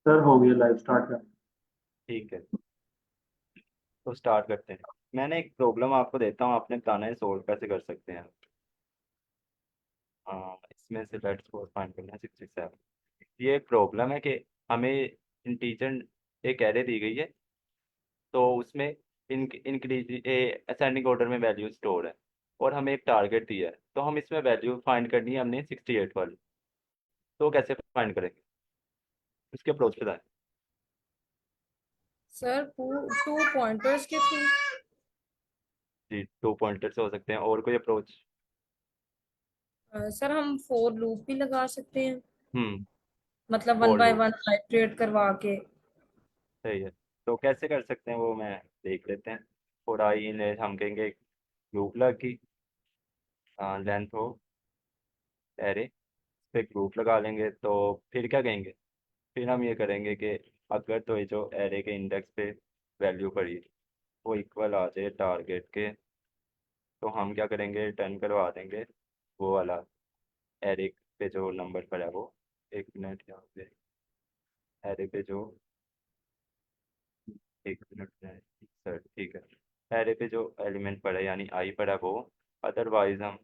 Sir हो गया, live start कर। ठीक है, तो स्टार्ट करते हैं। मैंने एक प्रॉब्लम आपको देता हूँ, आपने बताना है सोल्व कैसे कर सकते हैं। इसमें से लेट्स फोर फाइंड करना है 67। ये एक प्रॉब्लम है कि हमें इंटीजर एक एरे दी गई है, तो उसमें इंक्रीज असेंडिंग ऑर्डर में वैल्यू स्टोर है, और हमें एक टारगेट दिया है, तो हम इसमें वैल्यू फाइंड करनी है हमने 68 वाली। तो कैसे फाइंड करेंगे, इसके अप्रोच बताएं। सर टू पॉइंटर्स के थ्रू। जी, 2 पॉइंटर से हो सकते हैं, और कोई अप्रोच? सर हम फोर लूप भी लगा सकते हैं, हम्म। मतलब one for by loop, one iterate करवा के। सही है। तो कैसे कर सकते हैं वो मैं देख लेते हैं। फॉर आई इन हम कहेंगे लूप लगी, लेंथ हो एरे पे ग्रुप लगा लेंगे, तो फिर क्या कहेंगे, फिर हम ये करेंगे कि अगर तो ये जो एरे के इंडेक्स पे वैल्यू पड़ी वो इक्वल आ जाए टारगेट के, तो हम क्या करेंगे, रिटर्न करवा देंगे वो वाला एरे पे जो नंबर पड़ा है वो। एक मिनट यहाँ पे, एरे पे जो, एक मिनट में, सर ठीक है, एरे पे जो एलिमेंट पड़ा है यानी आई पड़ा है वो, अदरवाइज हम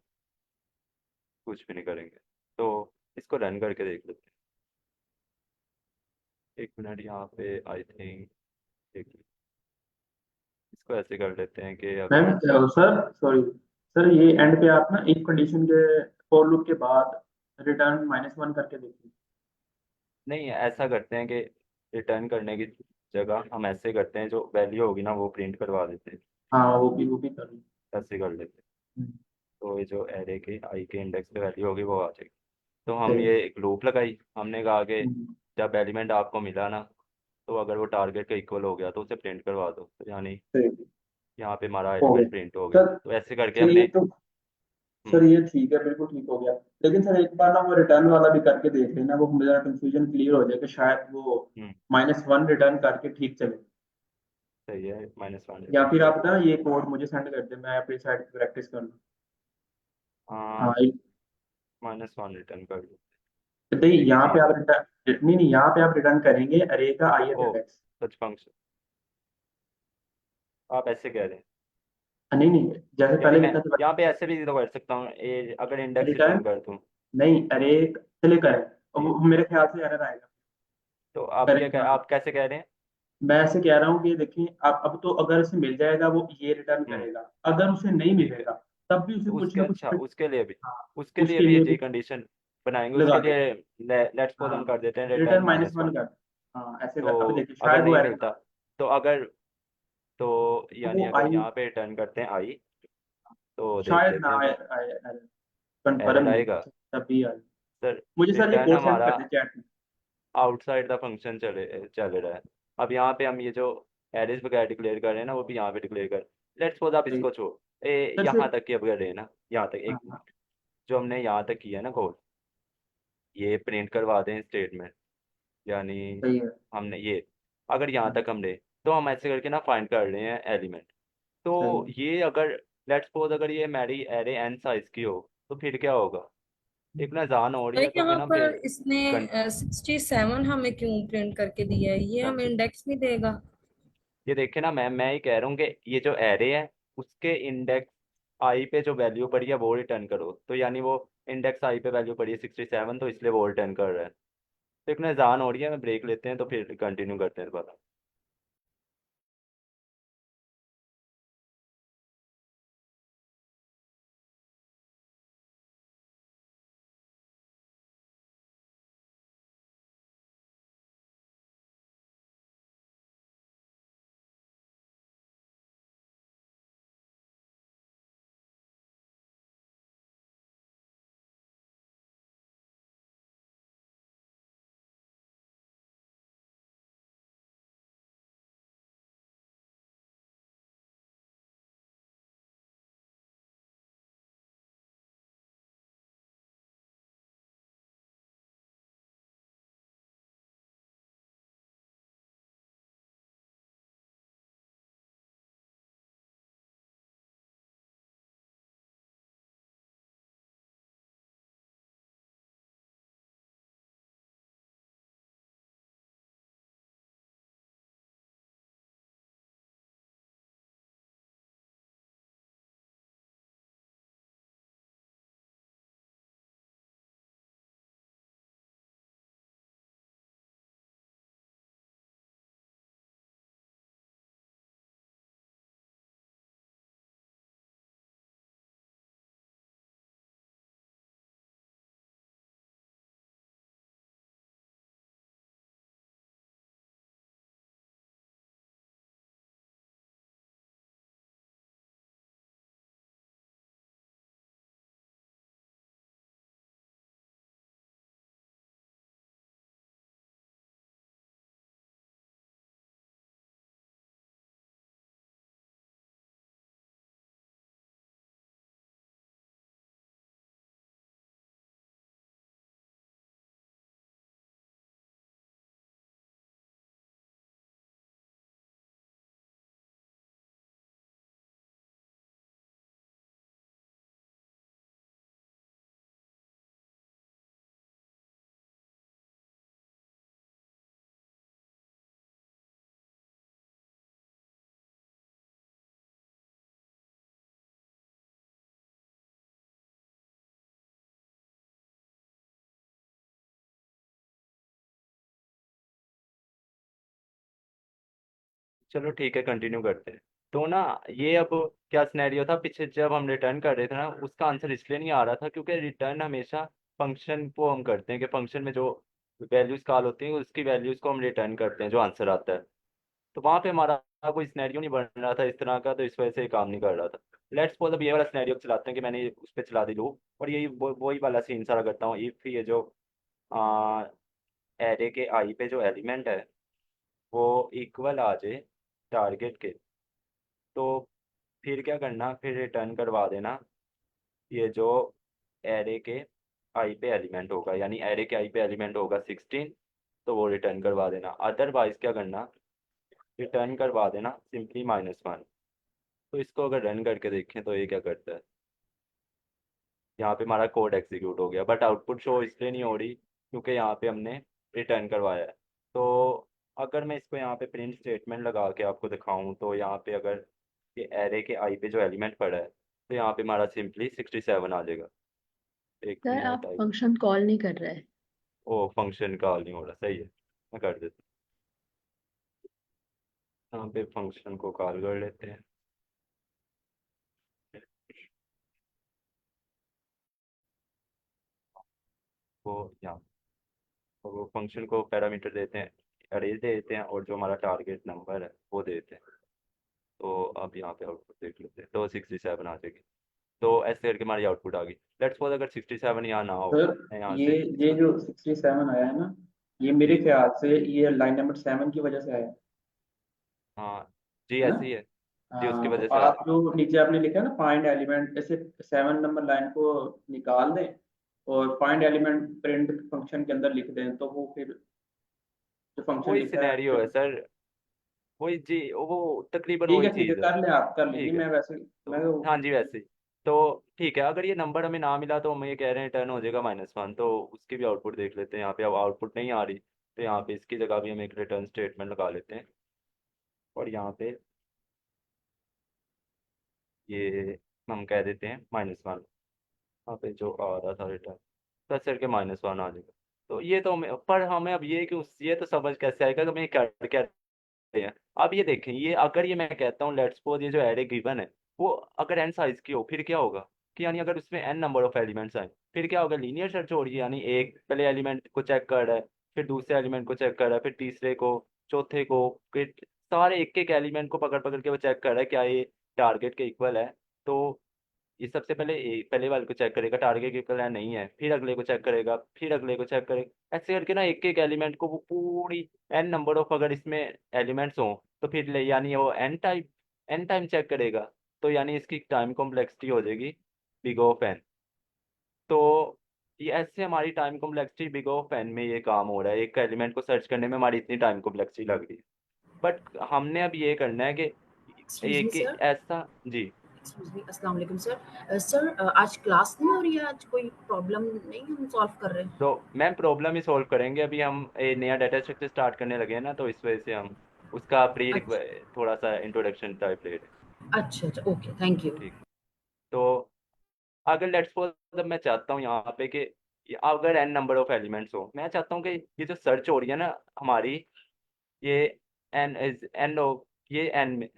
कुछ भी नहीं करेंगे। तो इसको रन करके देख लेते हैं। एक मिनट यहाँ पे, आई थिंक इसको ऐसे कर लेते हैं कि मैम अगर, सर सॉरी सर, ये एंड पे आप ना एक कंडीशन के फॉर लूप के बाद रिटर्न -1 करके देखिए। नहीं ऐसा करते हैं कि रिटर्न करने की जगह हम ऐसे करते हैं, जो वैल्यू होगी ना वो प्रिंट करवा देते हैं। हाँ, वो भी कर ली। ऐसे कर लेते हैं, हम्म, तो ये जो एरे के आई के इंडेक्स पे वैल्यू होगी वो आ जाएगी। तो हम सही। ये एक लूप लगाई, हमने कहा कि हम्म, जब एलिमेंट आपको मिला ना, तो अगर वो टारगेट के इक्वल हो गया तो उसे प्रिंट करवा दो, तो यानी सही यहाँ पे हमारा हो गया एलिमेंट प्रिंट हो गया। सर। तो ऐसे करके चलिए हमने, तो सर, हम्म, ये ठीक है, बिल्कुल ठीक हो गया। लेकिन सर एक बार ना वो रिटर्न वाला भी करके देख लेना, वो मेरा कंफ्यूजन क्लियर हो जाए कि शायद वो हम्म, -1 रिटर्न करके ठीक चले। सही है, -1 या रिटर्न फिर कर। आप ना ये कोड मुझे सेंड कर दे, मैं अपनी साइड पे प्रैक्टिस कर लूँ। हाँ, हाँ -1 रिटर्न कर दो। नहीं, एक ही यहाँ पे चीज़ आप है। रिटर्न नहीं नहीं, यहाँ पे आप रिटर्न करेंगे अरे का ith ओ, इंडेक्स। सच फंक्शन, आप ऐसे कह रहे हैं? नहीं नहीं, जैसे यानी पहले मैं लिखा था यहाँ पे ऐसे भी तो कर सकता हूँ, अगर इंडेक्स रिटर्न। रिटर्न कर दूँ। नहीं, अरे चलिए करें, अब जी, वो मेरे ख्याल से एरर आएगा। तो करें हाँ। आप कैसे कह रहे हैं? मैं ऐसे कह रहा हूँ कि देखिए, आप अब तो अगर उसे मिल जाएगा वो ये रिटर्न हम्म, करेगा, अगर उसे नहीं ठीक है। मिलेगा तब भी उसे तो कुछ उसके, ना कुछ अच्छा उसके लिए भी, हाँ, उसके लिए उसके भी लिए ये भी कंडीशन बनाएंगे, लगा उसके दे। लिए लेट्स सपोज हम हाँ, कर देते हैं रिटर्न रिटर्न माइनस -1 वन कर। हाँ, ऐसे तो कर, अब देखिए अगर शायद वो नहीं एरर मिलता, ना। तो अगर, तो तो यानी वो अगर आई यहाँ पे रिटर्न करते हैं आई, तो देख शायद लेते ना हैं आए, फिर। एरर कंफर्म एरर नहीं आएगा, है, तब भी आए। सर। मुझे सर ये रिटर्न कोड सेंड हमारा कर दे चैट में। आउटसाइड द फंक्शन चल रहा है। अब यहाँ पे हम ये जो एरेज वगैरह डिक्लेयर कर रहे हैं ना, वो भी यहाँ पे डिक्लेयर कर। लेट्स सपोज आप सही। इसको छोड़, सर से यहाँ तक की अगर है ना, यहाँ तक हाँ एक हाँ, मिनट, जो हमने यहाँ तक किया है ना कोड, ये प्रिंट करवा दें स्टेटमेंट, यानी सही है हमने ये, अगर यहाँ तक हमने, तो हम ऐसे करके ना फाइंड कर रहे हैं एलिमेंट। तो सही है। ये अगर, लेट्स सपोज अगर ये मेरी एरे एन साइज की हो, तो फिर क्या होगा, एक ना जान हो रही है लाइक क्योंकि यहाँ ना फिर पर इसने कन, 67 हमें क्यों प्रिंट करके दिया है, ये अच्छा, हमें इंडेक्स नहीं देगा। ये देखे ना, मैं ये कह रहा हूँ कि ये जो एरे है उसके इंडेक्स आई पे जो वैल्यू पड़ी है वो रिटर्न करो, तो यानी वो इंडेक्स आई पे वैल्यू पड़ी है 67, तो इसलिए वो रिटर्न कर रहा है। तो एक ना जान हो रही है, मैं ब्रेक लेते हैं तो फिर कंटिन्यू करते हैं दोबारा। चलो ठीक है, कंटिन्यू करते हैं। तो ना ये अब क्या सिनेरियो था, पीछे जब हम रिटर्न कर रहे थे ना, उसका आंसर इसलिए नहीं आ रहा था क्योंकि रिटर्न हमेशा फंक्शन को हम करते हैं कि फंक्शन में जो वैल्यूज कॉल होती हैं उसकी वैल्यूज को हम रिटर्न करते हैं जो आंसर आता है। तो वहां पे हमारा कोई सिनेरियो नहीं बन रहा था इस तरह का, तो इस वजह से ये काम नहीं कर रहा था। लेट्स सपोज अब ये वाला सिनेरियो चलाते हैं कि मैंने उस पर चला दी लूप, और यही वही वाला सीन सारा करता हूँ। इफ ये जो एरे के आई पे जो एलिमेंट है वो इक्वल आ जाए टारगेट के, तो फिर क्या करना, फिर रिटर्न करवा देना ये जो एरे के आई पे एलिमेंट होगा, यानी एरे के आई पे एलिमेंट होगा 16, तो वो रिटर्न करवा देना। अदरवाइज क्या करना, रिटर्न करवा देना सिंपली -1। तो इसको अगर रन करके देखें तो ये क्या करता है, यहाँ पे हमारा कोड एग्जीक्यूट हो गया, बट आउटपुट शो इसलिए नहीं हो रही क्योंकि यहाँ पे हमने रिटर्न करवाया है। तो अगर मैं इसको यहाँ पे प्रिंट स्टेटमेंट लगा के आपको दिखाऊं, तो यहाँ पे अगर ये एरे के आई पे जो एलिमेंट पड़ा है, तो यहाँ पे हमारा सिंपली 67 आ जाएगा। एक सर मिनट आप आई, फंक्शन कॉल नहीं कर रहे हैं। ओ फंक्शन कॉल नहीं हो रहा, सही है, मैं कर देता हूँ। यहाँ पे फंक्शन को कॉल कर लेते हैं। वो यहाँ, तो वो फंक्शन को पैरामीटर देते हैं, अरेज दे देते हैं, और जो हमारा टारगेट नंबर है वो देते हैं। तो अब यहाँ पे आउटपुट देख लेते हैं, तो 67 आ जाएगी। तो ऐसे करके हमारी आउटपुट आ गई। लेट्स सपोज अगर 67 यहाँ ना हो, सर मैं यहाँ ये से ये इसको, जो 67 आया है ना, ये मेरे जी ख्याल से ये लाइन नंबर 7 की वजह से आया हाँ जी, है ना। ऐसे ही है। जी उसकी तो वजह से आया। आप जो नीचे आपने लिखा है ना फाइंड एलिमेंट, ऐसे 7 नंबर लाइन को निकाल दें और फाइंड एलिमेंट प्रिंट फंक्शन के अंदर लिख दें, तो वो फिर जो फंक्शन वही लिखा है सिनेरियो है फिर। सर, वही जी, वो तकरीबन ठीक वही है ठीक है, चीज़ है। कर लें, आप कर लीजिए, ठीक है, मैं वैसे मैं तो हाँ जी वैसे ही। तो ठीक है, अगर ये नंबर हमें ना मिला तो हम ये कह रहे हैं टर्न हो जाएगा -1, तो उसकी भी आउटपुट देख लेते हैं। यहाँ पे अब आउटपुट नहीं आ रही, तो यहाँ पे इसकी जगह भी हम एक रिटर्न स्टेटमेंट लगा लेते हैं, और यहाँ पे ये हम कह देते हैं -1। यहाँ पे जो आ रहा था रिटर्न, तो ऐसे करके -1 आ जाएगा। तो ये तो हमें, पर हमें अब ये कि ये तो समझ कैसे आएगा कि हमें कर क्या रहे हैं। अब ये देखें, ये अगर ये मैं कहता हूँ लेट्स सपोज ये जो एरे गिवन है वो अगर n साइज की हो, फिर क्या होगा कि यानी अगर उसमें n नंबर ऑफ एलिमेंट्स आए, फिर क्या होगा, लीनियर सर्च हो रही है, यानी एक पहले एलिमेंट को चेक कर रहा है, फिर दूसरे एलिमेंट को चेक कर रहा है, फिर तीसरे को, चौथे को, फिर सारे एक एक एलिमेंट को पकड़ पकड़ के वो चेक कर रहा है क्या ये टारगेट के इक्वल है। तो ये सबसे पहले पहले वाले को चेक करेगा टारगेट के इक्वल है नहीं है, फिर अगले को चेक करेगा, फिर अगले को चेक करेगा, ऐसे करके ना एक एक एलिमेंट को वो पूरी एन नंबर ऑफ अगर इसमें एलिमेंट्स हों, तो फिर यानी वो एन टाइम चेक करेगा, तो यानी इसकी टाइम कॉम्प्लेक्सिटी हो जाएगी बिग ऑफ एन। तो ये ऐसे हमारी time complexity big of N में ये काम हो रहा है, एक एलिमेंट को सर्च करने में हमारी इतनी टाइम कॉम्प्लेक्सिटी लग रही है। बट हमने अब ये करना है कि एक्सक्यूज मी एक सर। ऐसा जी, एक्सक्यूज मी, अस्सलाम वालेकुम सर। सर आज क्लास नहीं हो रही है, आज कोई प्रॉब्लम नहीं हम सॉल्व कर रहे हैं? तो मैम प्रॉब्लम ही सॉल्व करेंगे, अभी हम एक नया डाटा स्ट्रक्चर स्टार्ट करने लगे हैं ना, तो इस वजह से हम उसका अच्छा थोड़ा सा इंट्रोडक्शन टाइप ले रहे हैं। अच्छा अच्छा, ओके, थैंक यू। ठीक। तो अगर लेट्स सपोज अब मैं चाहता हूँ यहाँ पे कि अगर एन नंबर ऑफ एलिमेंट्स हो, मैं चाहता हूँ कि ये जो सर्च हो रही है ना हमारी, ये एन इज एन हो, ये एन में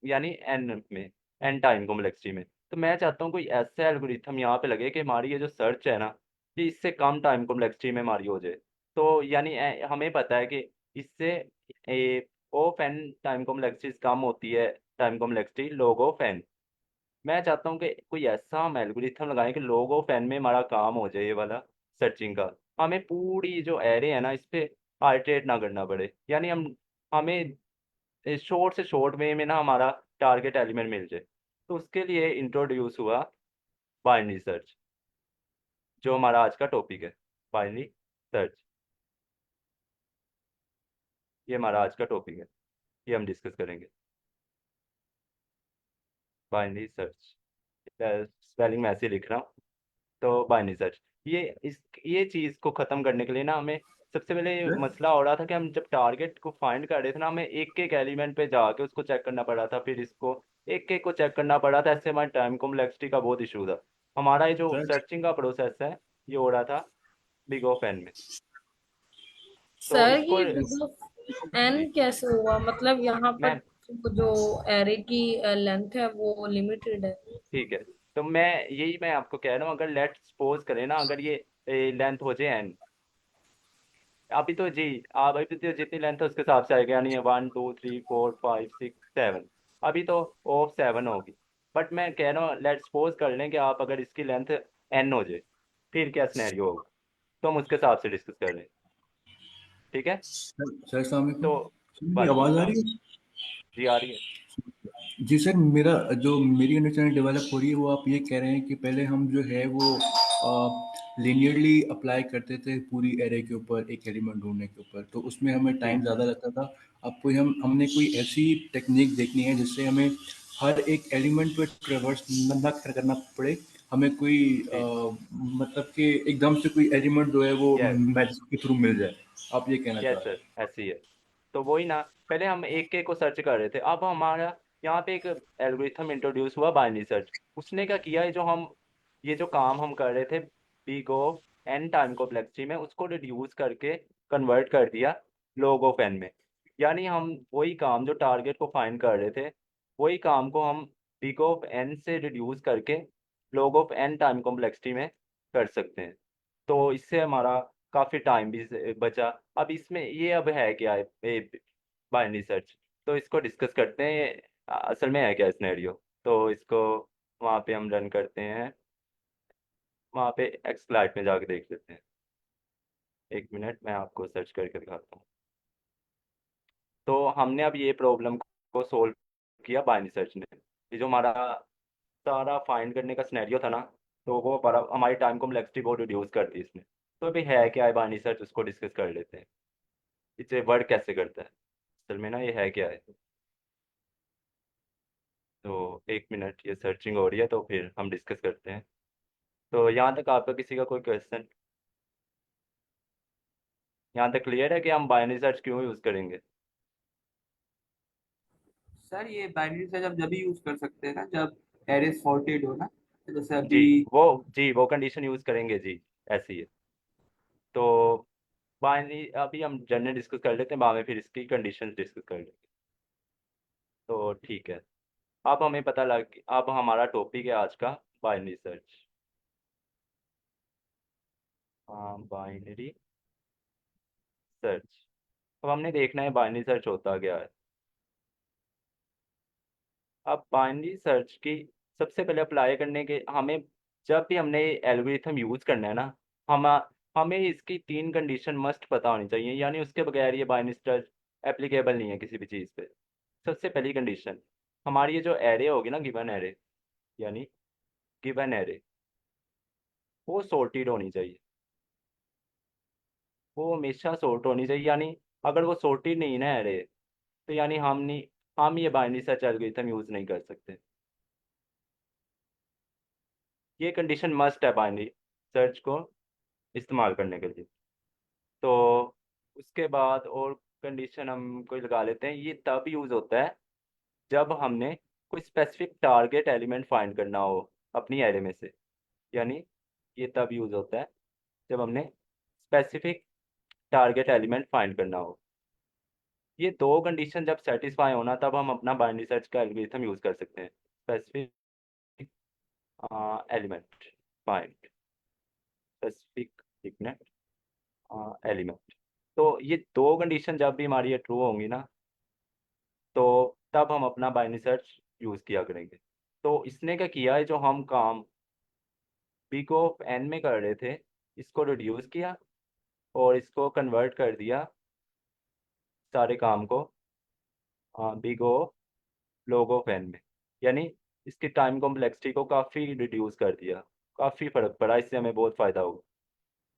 यानी एन में, एन टाइम कॉम्प्लेक्सिटी में, तो मैं चाहता हूँ कोई ऐसा एल्गोरिथम यहाँ पे लगे कि हमारी ये जो सर्च है ना, ये इससे कम टाइम कॉम्प्लेक्सिटी में हमारी हो जाए। तो यानी हमें पता है कि इससे ऑफ एन टाइम कॉम्प्लेक्सिटी कम होती है, time complexity log of N. मैं चाहता हूँ कि कोई ऐसा हम एल्गोरिथम लगाएं कि लॉग ऑफ एन में हमारा काम हो जाए, ये वाला सर्चिंग का। हमें पूरी जो एरे है ना इस पे आर्ट्रेट ना करना पड़े, यानी हमें शॉर्ट से शॉर्ट वे में ना हमारा टारगेट एलिमेंट मिल जाए। तो उसके लिए इंट्रोड्यूस हुआ बाइनरी सर्च, जो हमारा आज का टॉपिक है, बाइनरी सर्च। ये हमारा आज का टॉपिक है, ये हम डिस्कस करेंगे, बाइनरी सर्च। स्पेलिंग मैं ऐसे ही लिख रहा हूँ, तो बाइनरी सर्च, ये इस ये चीज़ को ख़त्म करने के लिए ना हमें सबसे पहले ये मसला हो रहा था कि हम जब टारगेट को फाइंड कर रहे थे ना, हमें एक एक एलिमेंट पे जाके उसको चेक करना पड़ा था, फिर इसको एक एक को चेक करना पड़ा था, ऐसे हमारे टाइम कॉम्प्लेक्सिटी का बहुत इशू था। हमारा ये जो सर्चिंग का प्रोसेस है ये हो रहा था बिग ऑफ एन में, तो सर इसको ये बिग ऑफ एन कैसे हुआ, मतलब यहाँ पर मैं जो एरे की लेंथ है वो लिमिटेड है। ठीक है, तो मैं आपको कह रहा हूँ, अगर लेट सपोज करें ना, अगर ये लेंथ हो जाए एन, अभी तो जी, आप अभी तो जितनी लेंथ है उसके हिसाब से आएगा, यानी 1 2 3 4 5 6 7, अभी तो ऑफ 7 होगी। बट मैं कह रहा हूँ लेट सपोज कर लें कि आप अगर इसकी लेंथ एन हो जाए, फिर क्या सिनेरियो होगा, तो हम उसके हिसाब से डिस्कस कर लें। ठीक है, सर अस्सलाम वालेकुम। तो सर मेरी वालेकुम आवाज़ आ सलाम। रही है? जी आ रही है। जी सर, मेरा जो मेरी अंडरस्टैंडिंग डेवलप हो रही है वो आप ये कह रहे हैं कि पहले हम जो है वो लीनियरली अप्लाई करते थे पूरी एरे के ऊपर एक एलिमेंट ढूंढने के ऊपर, तो उसमें हमें टाइम ज़्यादा लगता था। अब कोई हमने कोई ऐसी टेक्निक देखनी है जिससे हमें हर एक एलिमेंट पे ट्रेवर्स न करना पड़े, हमें कोई जी, मतलब कि एकदम से कोई एलिमेंट जो है वो यस मैजिक के थ्रू मिल जाए, आप ये कहना यस चाह रहे सर, हैं? ऐसे ही है। तो वही ना, पहले हम एक एक को सर्च कर रहे थे, अब हमारा यहाँ पे एक एल्गोरिथम इंट्रोड्यूस हुआ, बाइनरी सर्च। उसने क्या किया है, ये जो काम हम कर रहे थे big of N time complexity में, उसको रिड्यूस करके कन्वर्ट कर दिया लॉग ऑफ एन में। यानी हम वही काम जो टारगेट को फाइंड कर रहे थे, वही काम को हम बिग ऑफ एन से रिड्यूस करके log of N time complexity में कर सकते हैं। तो इससे हमारा काफ़ी टाइम भी बचा। अब इसमें ये अब है क्या है, बाइनरी सर्च, तो इसको डिस्कस करते हैं। ये असल में है क्या सिनेरियो, तो इसको वहाँ पे हम रन करते हैं, वहाँ पे एक्सप्लॉइट में जाके देख लेते हैं। 1 मिनट, मैं आपको सर्च करके दिखाता हूँ। तो हमने अब ये प्रॉब्लम को सोल्व किया बाइनरी सर्च ने। ये जो हमारा सारा फाइंड करने का सिनेरियो था ना, तो वो बड़ा हमारी टाइम कॉम्प्लेक्सिटी बहुत रिड्यूस कर दी इसने। तो अभी है क्या है बाइनरी सर्च, उसको डिस्कस कर लेते हैं। इसे वर्क कैसे करता है असल में ना, ये है क्या है। तो 1 मिनट, ये सर्चिंग हो रही है, तो फिर हम डिस्कस करते हैं। तो यहाँ तक आपका किसी का कोई क्वेश्चन, यहाँ तक क्लियर है कि हम बाइनरी सर्च क्यों यूज़ करेंगे? सर ये बाइनरी सर्च आप जब भी यूज कर सकते हैं ना, जब एरे सॉर्टेड हो ना, जैसे जी, अभी। वो कंडीशन यूज़ करेंगे जी, ऐसी ही है। तो बाइनरी अभी हम जनरल डिस्कस कर लेते हैं, बाद में फिर इसकी कंडीशन डिस्कस कर लेंगे। तो ठीक है, अब हमें पता लग, अब हमारा टॉपिक है आज का बाइनरी सर्च। हाँ, बाइनरी सर्च। अब हमने देखना है बाइनरी सर्च होता क्या है। अब बाइनरी सर्च की सबसे पहले अप्लाई करने के हमें, जब भी हमने एल्गोरिथम यूज़ करना है ना, हम हमें इसकी 3 कंडीशन मस्ट पता होनी चाहिए, यानी उसके बगैर ये बाइनरी सर्च एप्लीकेबल नहीं है किसी भी चीज़ पे। सबसे पहली कंडीशन, हमारी ये जो एरे होगी ना, गिवन एरे, यानी गिवन एरे, वो सॉर्टेड होनी चाहिए। वो हमेशा सॉर्ट होनी चाहिए, यानी अगर वो सॉर्टेड नहीं है ना एरे, तो यानी हम ये बाइनरी सर्च एल्गोरिथम यूज़ नहीं कर सकते। ये कंडीशन मस्ट है बाइनरी सर्च को इस्तेमाल करने के लिए। तो उसके बाद और कंडीशन हम कोई लगा लेते हैं, ये तब यूज़ होता है जब हमने कोई स्पेसिफिक टारगेट एलिमेंट फाइंड करना हो अपनी एरे में से। यानी ये तब यूज़ होता है जब हमने स्पेसिफिक टारगेट एलिमेंट फाइंड करना हो। ये दो कंडीशन जब सेटिस्फाई होना, तब हम अपना बाइनरी सर्च का एल्गोरिथम यूज़ कर सकते हैं। Specific element find, specific element. तो ये दो कंडीशन जब भी हमारी ये ट्रू होंगी ना, तो तब हम अपना बाइनरी सर्च यूज़ किया करेंगे। तो इसने क्या किया है, जो हम काम बिग ऑफ एन में कर रहे थे, इसको रिड्यूस किया और इसको कन्वर्ट कर दिया सारे काम को big of log of N में। यानी इसकी टाइम कॉम्प्लेक्सिटी को काफ़ी रिड्यूस कर दिया, काफ़ी फ़र्क पड़ा, इससे हमें बहुत फ़ायदा होगा।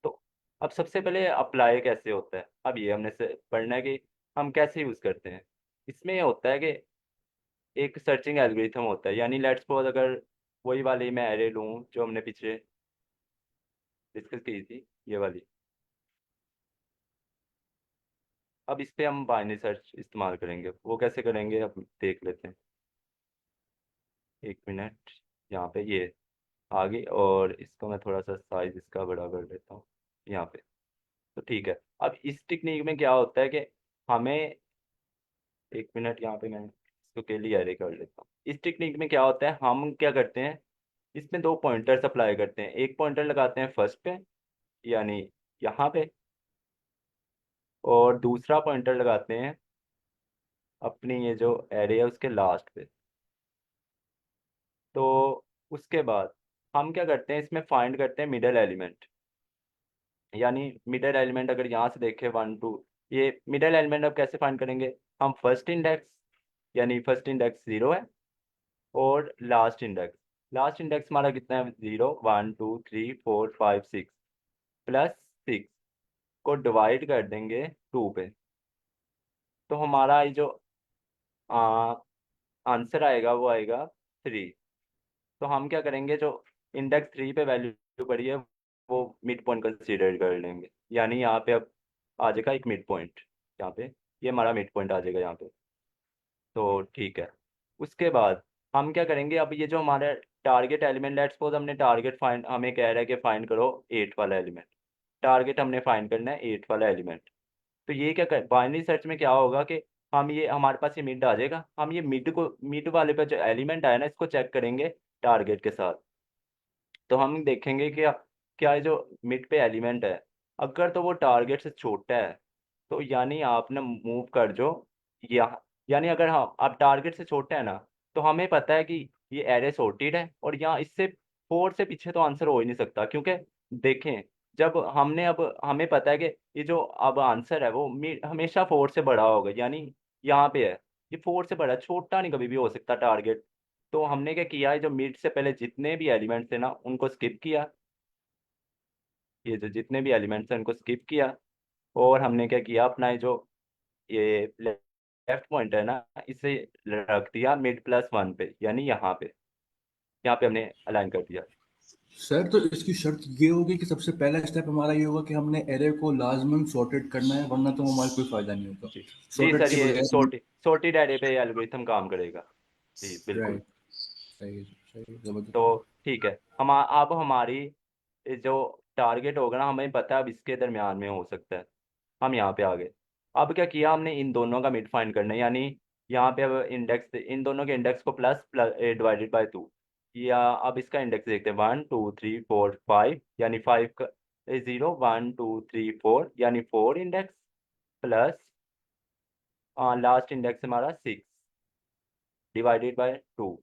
तो अब सबसे पहले अप्लाई कैसे होता है, अब ये हमने से पढ़ना है कि हम कैसे यूज़ करते हैं। इसमें ये होता है कि एक सर्चिंग एल्गोरिथम होता है, यानी लेट्स सपोज अगर वही वाली मैं एरे लूँ जो हमने पीछे डिस्कस की थी, ये वाली। अब इस पे हम बाइनरी सर्च इस्तेमाल करेंगे, वो कैसे करेंगे अब देख लेते हैं। 1 मिनट, यहाँ पे ये आ गई, और इसको मैं थोड़ा सा साइज इसका बड़ा कर देता हूँ यहाँ पे। तो ठीक है, अब इस टेक्निक में क्या होता है कि हमें 1 मिनट, यहाँ पे मैं इसको के लिए एरे कर लेता हूँ। इस टेक्निक में क्या होता है, हम क्या करते हैं, इसमें 2 पॉइंटर्स अप्लाई करते हैं। एक पॉइंटर लगाते हैं फर्स्ट पे, यानी यहाँ पे, और दूसरा पॉइंटर लगाते हैं अपनी ये जो एरे है उसके लास्ट पे। तो उसके बाद हम क्या करते हैं, इसमें फाइंड करते हैं मिडल एलिमेंट। यानी मिडल एलिमेंट अगर यहाँ से देखें 1 2, ये मिडल एलिमेंट अब कैसे फाइंड करेंगे, हम फर्स्ट इंडेक्स, यानी फर्स्ट इंडेक्स 0 है, और लास्ट इंडेक्स हमारा कितना है, 0 1 2 3 4 5 6, प्लस 6 को डिवाइड कर देंगे 2 पे। तो हमारा ये जो आंसर आएगा वो आएगा 3। तो हम क्या करेंगे, जो इंडेक्स 3 पे वैल्यू पड़ी है वो मिड पॉइंट कंसीडर कर लेंगे। यानी यहाँ पे अब आ जाएगा एक मिड पॉइंट, यहाँ पे ये हमारा मिड पॉइंट आ जाएगा यहाँ पे। तो ठीक है, उसके बाद हम क्या करेंगे, अब ये जो हमारा टारगेट एलिमेंट, लेट्स सपोज हमने टारगेट फाइंड, हमें कह रहा है कि फाइंड करो 8 वाला एलिमेंट। टारगेट हमने फाइंड करना है 8 वाला एलिमेंट। तो ये क्या कर, बाइनरी सर्च में क्या होगा कि हम ये, हमारे पास ये मिड आ जाएगा, हम ये मिड वाले पे जो एलिमेंट आया ना इसको चेक करेंगे टारगेट के साथ। तो हम देखेंगे कि क्या ये जो मिड पे एलिमेंट है, अगर तो वो टारगेट से छोटा है, तो यानी आप ना मूव कर जो यहाँ, यानी अगर हाँ आप टारगेट से छोटा है ना, तो हमें पता है कि ये एरे सॉर्टेड है, और यहाँ इससे 4 से पीछे तो आंसर हो ही नहीं सकता। क्योंकि देखें, जब हमने, अब हमें पता है कि ये जो अब आंसर है वो हमेशा 4 से बड़ा होगा, यानी यहाँ पे है, ये 4 से बड़ा, छोटा नहीं कभी भी हो सकता टारगेट। तो हमने क्या किया है, जो मिड से पहले जितने भी एलिमेंट्स थे ना उनको स्किप किया, ये जो जितने भी एलिमेंट्स हैं उनको स्किप किया, और हमने क्या किया, अपना ये जो ये लेफ्ट पॉइंट है ना इसे रख दिया मिड प्लस 1 पे, यानी यहाँ पे हमने अलाइन कर दिया। सर तो इसकी शर्त ये होगी कि सबसे पहला स्टेप हमारा ये होगा कि हमने एरे को लाजमन सॉर्टेड करना है, वरना तो हमारा कोई फायदा नहीं होगा। जी जी सॉर्टेड सर, के ये बगैर हम। सॉर्टेड एरे पे एल्गोरिथम काम करेगा। जी बिल्कुल। राइट। सही है, सही है, जबरदस्त। तो ठीक है, हम अब हमारी ये जो टारगेट होगा ना, हमें पता है अब इसके दरमियान में हो सकता है। हम यहाँ पे आ गए। अब क्या किया हमने, इन दोनों का मिड फाइंड करना है, यानी यहाँ पे अब इंडेक्स, इन दोनों के इंडेक्स को प्लस प्लस डिवाइडेड बाय 2, या अब इसका इंडेक्स देखते हैं 1 2 3 4 5, यानी 5 का 0 1 2 3 4, यानी 4 इंडेक्स, प्लस लास्ट इंडेक्स हमारा 6 डिवाइडेड बाय 2।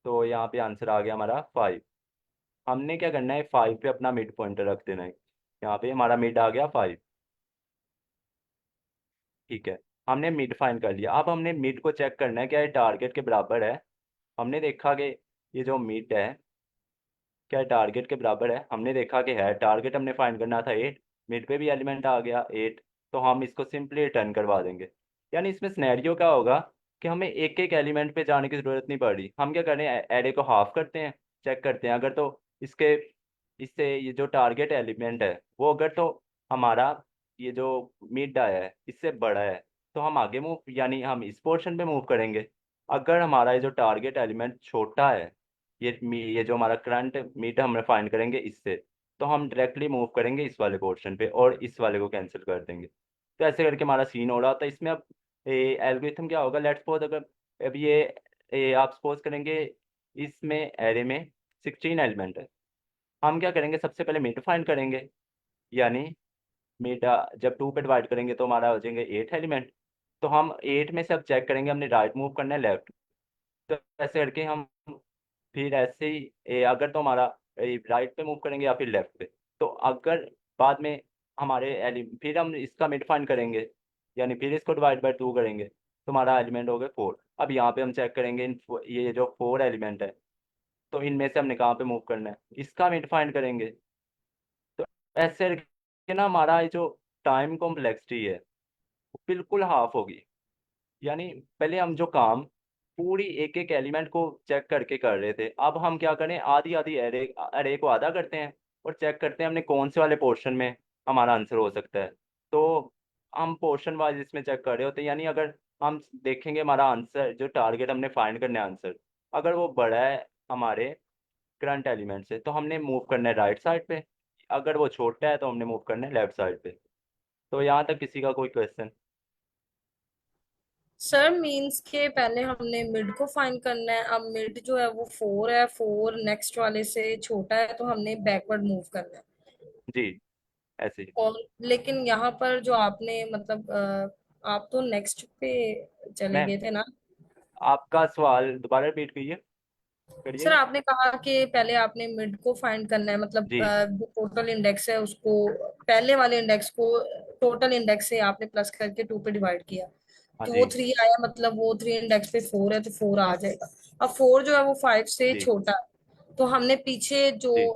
तो यहाँ पे आंसर आ गया हमारा 5। हमने क्या करना है, 5 पे अपना मिड पॉइंटर रख देना है। यहाँ पे हमारा मिड आ गया 5। ठीक है, हमने मिड फाइंड कर लिया। अब हमने मिड को चेक करना है क्या ये टारगेट के बराबर है। हमने देखा कि ये जो मिड है क्या टारगेट के बराबर है, हमने देखा कि है। टारगेट हमने फाइंड करना था 8, मिड पे भी एलिमेंट आ गया 8, तो हम इसको सिंपली रिटर्न करवा देंगे। यानी इसमें सिनेरियो क्या होगा कि हमें एक एक एलिमेंट पे जाने की ज़रूरत नहीं पड़ रही। हम क्या करें, एरे को हाफ करते हैं, चेक करते हैं अगर तो इसके, इससे ये जो टारगेट एलिमेंट है वो अगर तो हमारा ये जो मिड आया है इससे बड़ा है, तो हम आगे मूव, यानी हम इस पोर्शन पे मूव करेंगे। अगर हमारा ये जो टारगेट एलिमेंट छोटा है, ये जो हमारा करंट मीट हमने फाइंड करेंगे इससे, तो हम डायरेक्टली मूव करेंगे इस वाले पोर्शन पे और इस वाले को कैंसिल कर देंगे। तो ऐसे करके हमारा सीन हो रहा होता है। इसमें अब एल्गोरिथम क्या होगा, लेट्स सपोज अगर अब आप सपोज करेंगे इसमें एरे में 16 एलिमेंट है। हम क्या करेंगे, सबसे पहले मिड फाइंड करेंगे, यानी मिड जब 2 पे डिवाइड करेंगे तो हमारा हो जाएंगे 8 एलिमेंट। तो हम 8 में से अब चेक करेंगे हमने राइट मूव करना है लेफ्ट। तो ऐसे करके हम फिर ऐसे ही अगर तो हमारा राइट पे मूव करेंगे या फिर लेफ्ट पे। तो अगर बाद में हमारे फिर हम इसका मिड फाइंड करेंगे, यानी फिर इसको डिवाइड बाय 2 करेंगे, तो हमारा एलिमेंट हो गए 4। अब यहाँ पे हम चेक करेंगे ये जो 4 एलिमेंट है, तो इनमें से हमने कहाँ पे मूव करना है, इसका मिड फाइंड करेंगे। तो ऐसे करके ना हमारा ये जो टाइम कॉम्प्लेक्सिटी है वो बिल्कुल हाफ होगी। यानी पहले हम जो काम पूरी एक एक एलिमेंट को चेक करके कर रहे थे, अब हम क्या करें, आधी आधी एरे एरे को आधा करते हैं और चेक करते हैं हमने कौन से वाले पोर्शन में हमारा आंसर हो सकता है। तो हम पोर्शन वाइज इसमें चेक कर रहे होते हैं। यानी अगर हम देखेंगे हमारा आंसर, जो टारगेट हमने फाइंड करना है आंसर, अगर वो बड़ा है हमारे करंट एलिमेंट से, तो हमने मूव करना है राइट साइड पे। अगर वो छोटा है तो हमने मूव करना है लेफ्ट साइड पे। तो यहाँ तक किसी का कोई क्वेश्चन? सर मीन्स के पहले हमने मिड को फाइंड करना है, अब मिड जो है वो 4 है, 4 नेक्स्ट वाले से छोटा है तो हमने बैकवर्ड मूव करना है। जी ऐसे ही। और लेकिन यहाँ पर जो आपने मतलब आप तो नेक्स्ट पे चले मैं गए थे ना। आपका सवाल दोबारा रिपीट सर करिएगा। आपने कहा कि पहले आपने मिड को फाइंड करना है, मतलब जी जो टोटल इंडेक्स है उसको, पहले वाले इंडेक्स को टोटल इंडेक्स से आपने प्लस करके 2 पे डिवाइड किया, हाँ तो जी। वो 3 आया, मतलब वो 3 इंडेक्स पे 4 है तो 4 आ जाएगा। अब 4 जो है वो 5 से जी छोटा है, तो हमने पीछे जो जी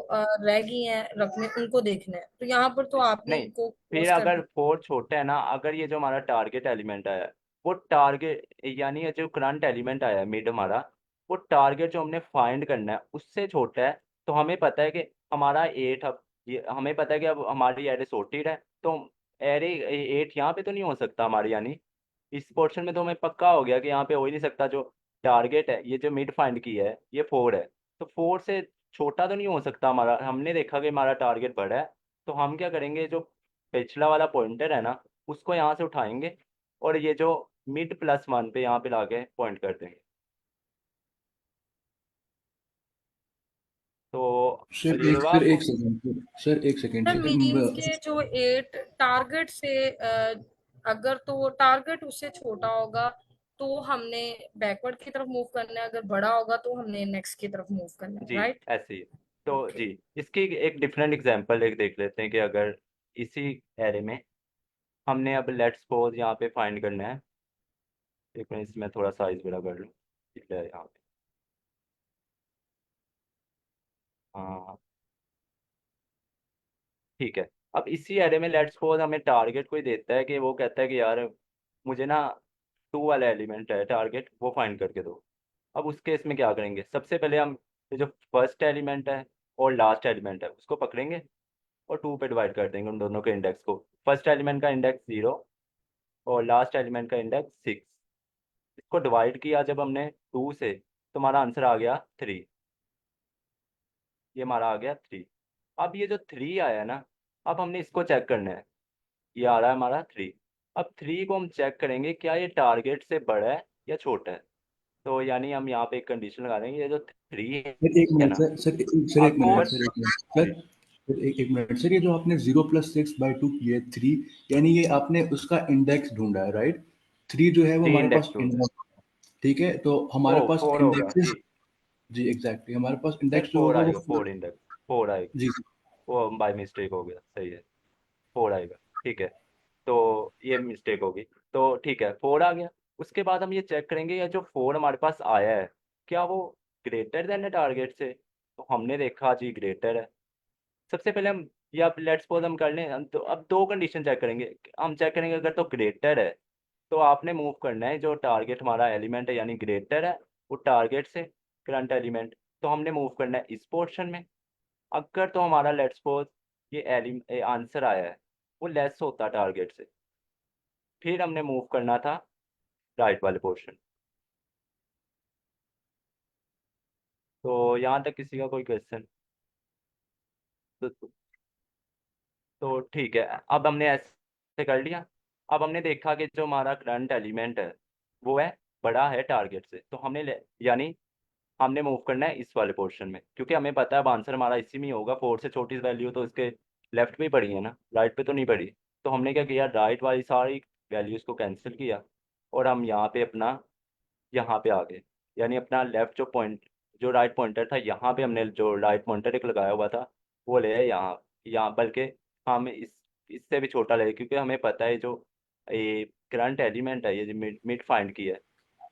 रह गई हैं रकमें उनको देखना है, तो यहाँ पर तो आपने नहीं, इनको फिर क्लोज कर अगर दिया। 4 छोटा है ना, अगर ये जो हमारा टारगेट एलिमेंट आया है, वो टारगेट यानी ये जो करंट एलिमेंट आया है मिड हमारा, वो टारगेट जो हमने फाइंड करना है उससे छोटा है, तो हमें पता है कि हमारा 8 अब ये हमें पता है कि अब हमारी एरे सॉर्टेड है, तो एरे 8 यहाँ पे तो नहीं हो सकता हमारी, यानी इस पोर्शन में तो हमें पक्का हो गया कि यहाँ पे हो ही नहीं सकता। जो टारगेट है, ये जो मिड फाइंड की है ये 4 है, तो 4 से छोटा तो नहीं हो सकता हमारा। हमने देखा कि हमारा टारगेट बड़ा है, तो हम क्या करेंगे, जो पिछला वाला पॉइंटर है ना, उसको यहाँ से उठाएंगे और ये जो मिड +1 पे यहाँ पे लाके पॉइंट कर देंगे। तो क्लियर हुआ सर आपको? एक सेकंड सर, एक सेकंड सर ठीक है मीन्स के जो 8 टारगेट से अगर तो टारगेट उससे छोटा होगा तो हमने बैकवर्ड की तरफ मूव करना है, अगर बड़ा होगा तो हमने नेक्स्ट की तरफ मूव करना है, जी राइट? ऐसे ही। तो ओके। जी, इसकी एक डिफरेंट एग्जांपल एक देख लेते हैं कि अगर इसी एरे में हमने अब लेट्स सपोज यहाँ पे फाइंड करना है। एक मिनट, इसमें थोड़ा साइज बड़ा कर लूँ, ठीक है यहाँ पे। हाँ ठीक है। अब इसी एरे में लेट्स सपोज हमें टारगेट कोई देता है कि वो कहता है कि यार मुझे ना 2 वाला एलिमेंट है टारगेट, वो फाइंड करके दो। अब उस केस में क्या करेंगे, सबसे पहले हम ये जो फर्स्ट एलिमेंट है और लास्ट एलिमेंट है उसको पकड़ेंगे और 2 पे डिवाइड कर देंगे उन दोनों के इंडेक्स को। फर्स्ट एलिमेंट का इंडेक्स 0 और लास्ट एलिमेंट का इंडेक्स 6। इसको डिवाइड किया जब हमने 2 से, तो हमारा आंसर आ गया 3। ये हमारा आ गया 3। अब ये जो 3 आया ना, अब हमने इसको चेक करना है। ये आ रहा है हमारा 3। अब 3 को हम चेक करेंगे क्या ये टारगेट से बड़ा है या छोटा है। तो यानी हम यहाँ पे एक कंडीशन लगा देंगे, ये जो 3 सर एक है मिनट ना, सर एक मिनट अगर सर एक मिनट सर जी सर एक मिनट सर, ये जो आपने 0 + 6/2 किया है 3, यानी ये आपने उसका इंडेक्स ढूंढा है, राइट? 3 जो है वो 3 हमारे इंडेक्स पास ढूंढ रहे इंडेक्स, ठीक है, तो हैं। हमारे ओ पास 4 होगा इंडेक्सेस, जी। जी एग्जैक्टली, हमारे पास फिर इंडेक्स जो 4 होगा वो आएगा, 4। 4 इंडेक्स 4 आएगा। जी वो बाय मिस्टेक हो गया, सही है, 4 आएगा। ठीक है, तो ये मिस्टेक होगी। तो ठीक है, 4 आ गया। उसके बाद हम ये चेक करेंगे ये जो 4 हमारे पास आया है, क्या वो ग्रेटर देन है टारगेट से। तो हमने देखा जी ग्रेटर है। सबसे पहले हम, या लेट्स सपोज हम कर लें, हम तो अब दो कंडीशन चेक करेंगे। हम चेक करेंगे अगर तो ग्रेटर है, तो आपने मूव करना है जो टारगेट हमारा एलिमेंट है, यानी ग्रेटर है वो टारगेट से करंट एलिमेंट, तो हमने मूव करना है इस पोर्शन में। अगर तो हमारा लेट्स सपोज ये आंसर आया है वो लेस होता टारगेट से, फिर हमने मूव करना था राइट वाले पोर्शन। तो यहाँ तक किसी का कोई क्वेश्चन? तो, तो ठीक है, अब हमने ऐसे कर लिया। अब हमने देखा कि जो हमारा करंट एलिमेंट है वो है बड़ा है टारगेट से, तो यानी हमने मूव करना है इस वाले पोर्शन में, क्योंकि हमें पता है अब आंसर हमारा इसी में ही होगा। 4 से छोटी वैल्यू तो इसके लेफ्ट पे ही पड़ी है ना, राइट पे तो नहीं पड़ी। तो हमने क्या किया, राइट वाली सारी वैल्यूज़ को कैंसिल किया और हम यहाँ पे अपना यहाँ पे आ गए। यानी अपना लेफ्ट जो पॉइंट, जो राइट पॉइंटर था, यहाँ पे हमने जो राइट पॉइंटर एक लगाया हुआ था वो ले आए यहाँ। यहाँ बल्कि हम इससे भी छोटा ले, क्योंकि हमें पता है जो ये करंट एलिमेंट है, ये जो मिड मिड फाइंड की है,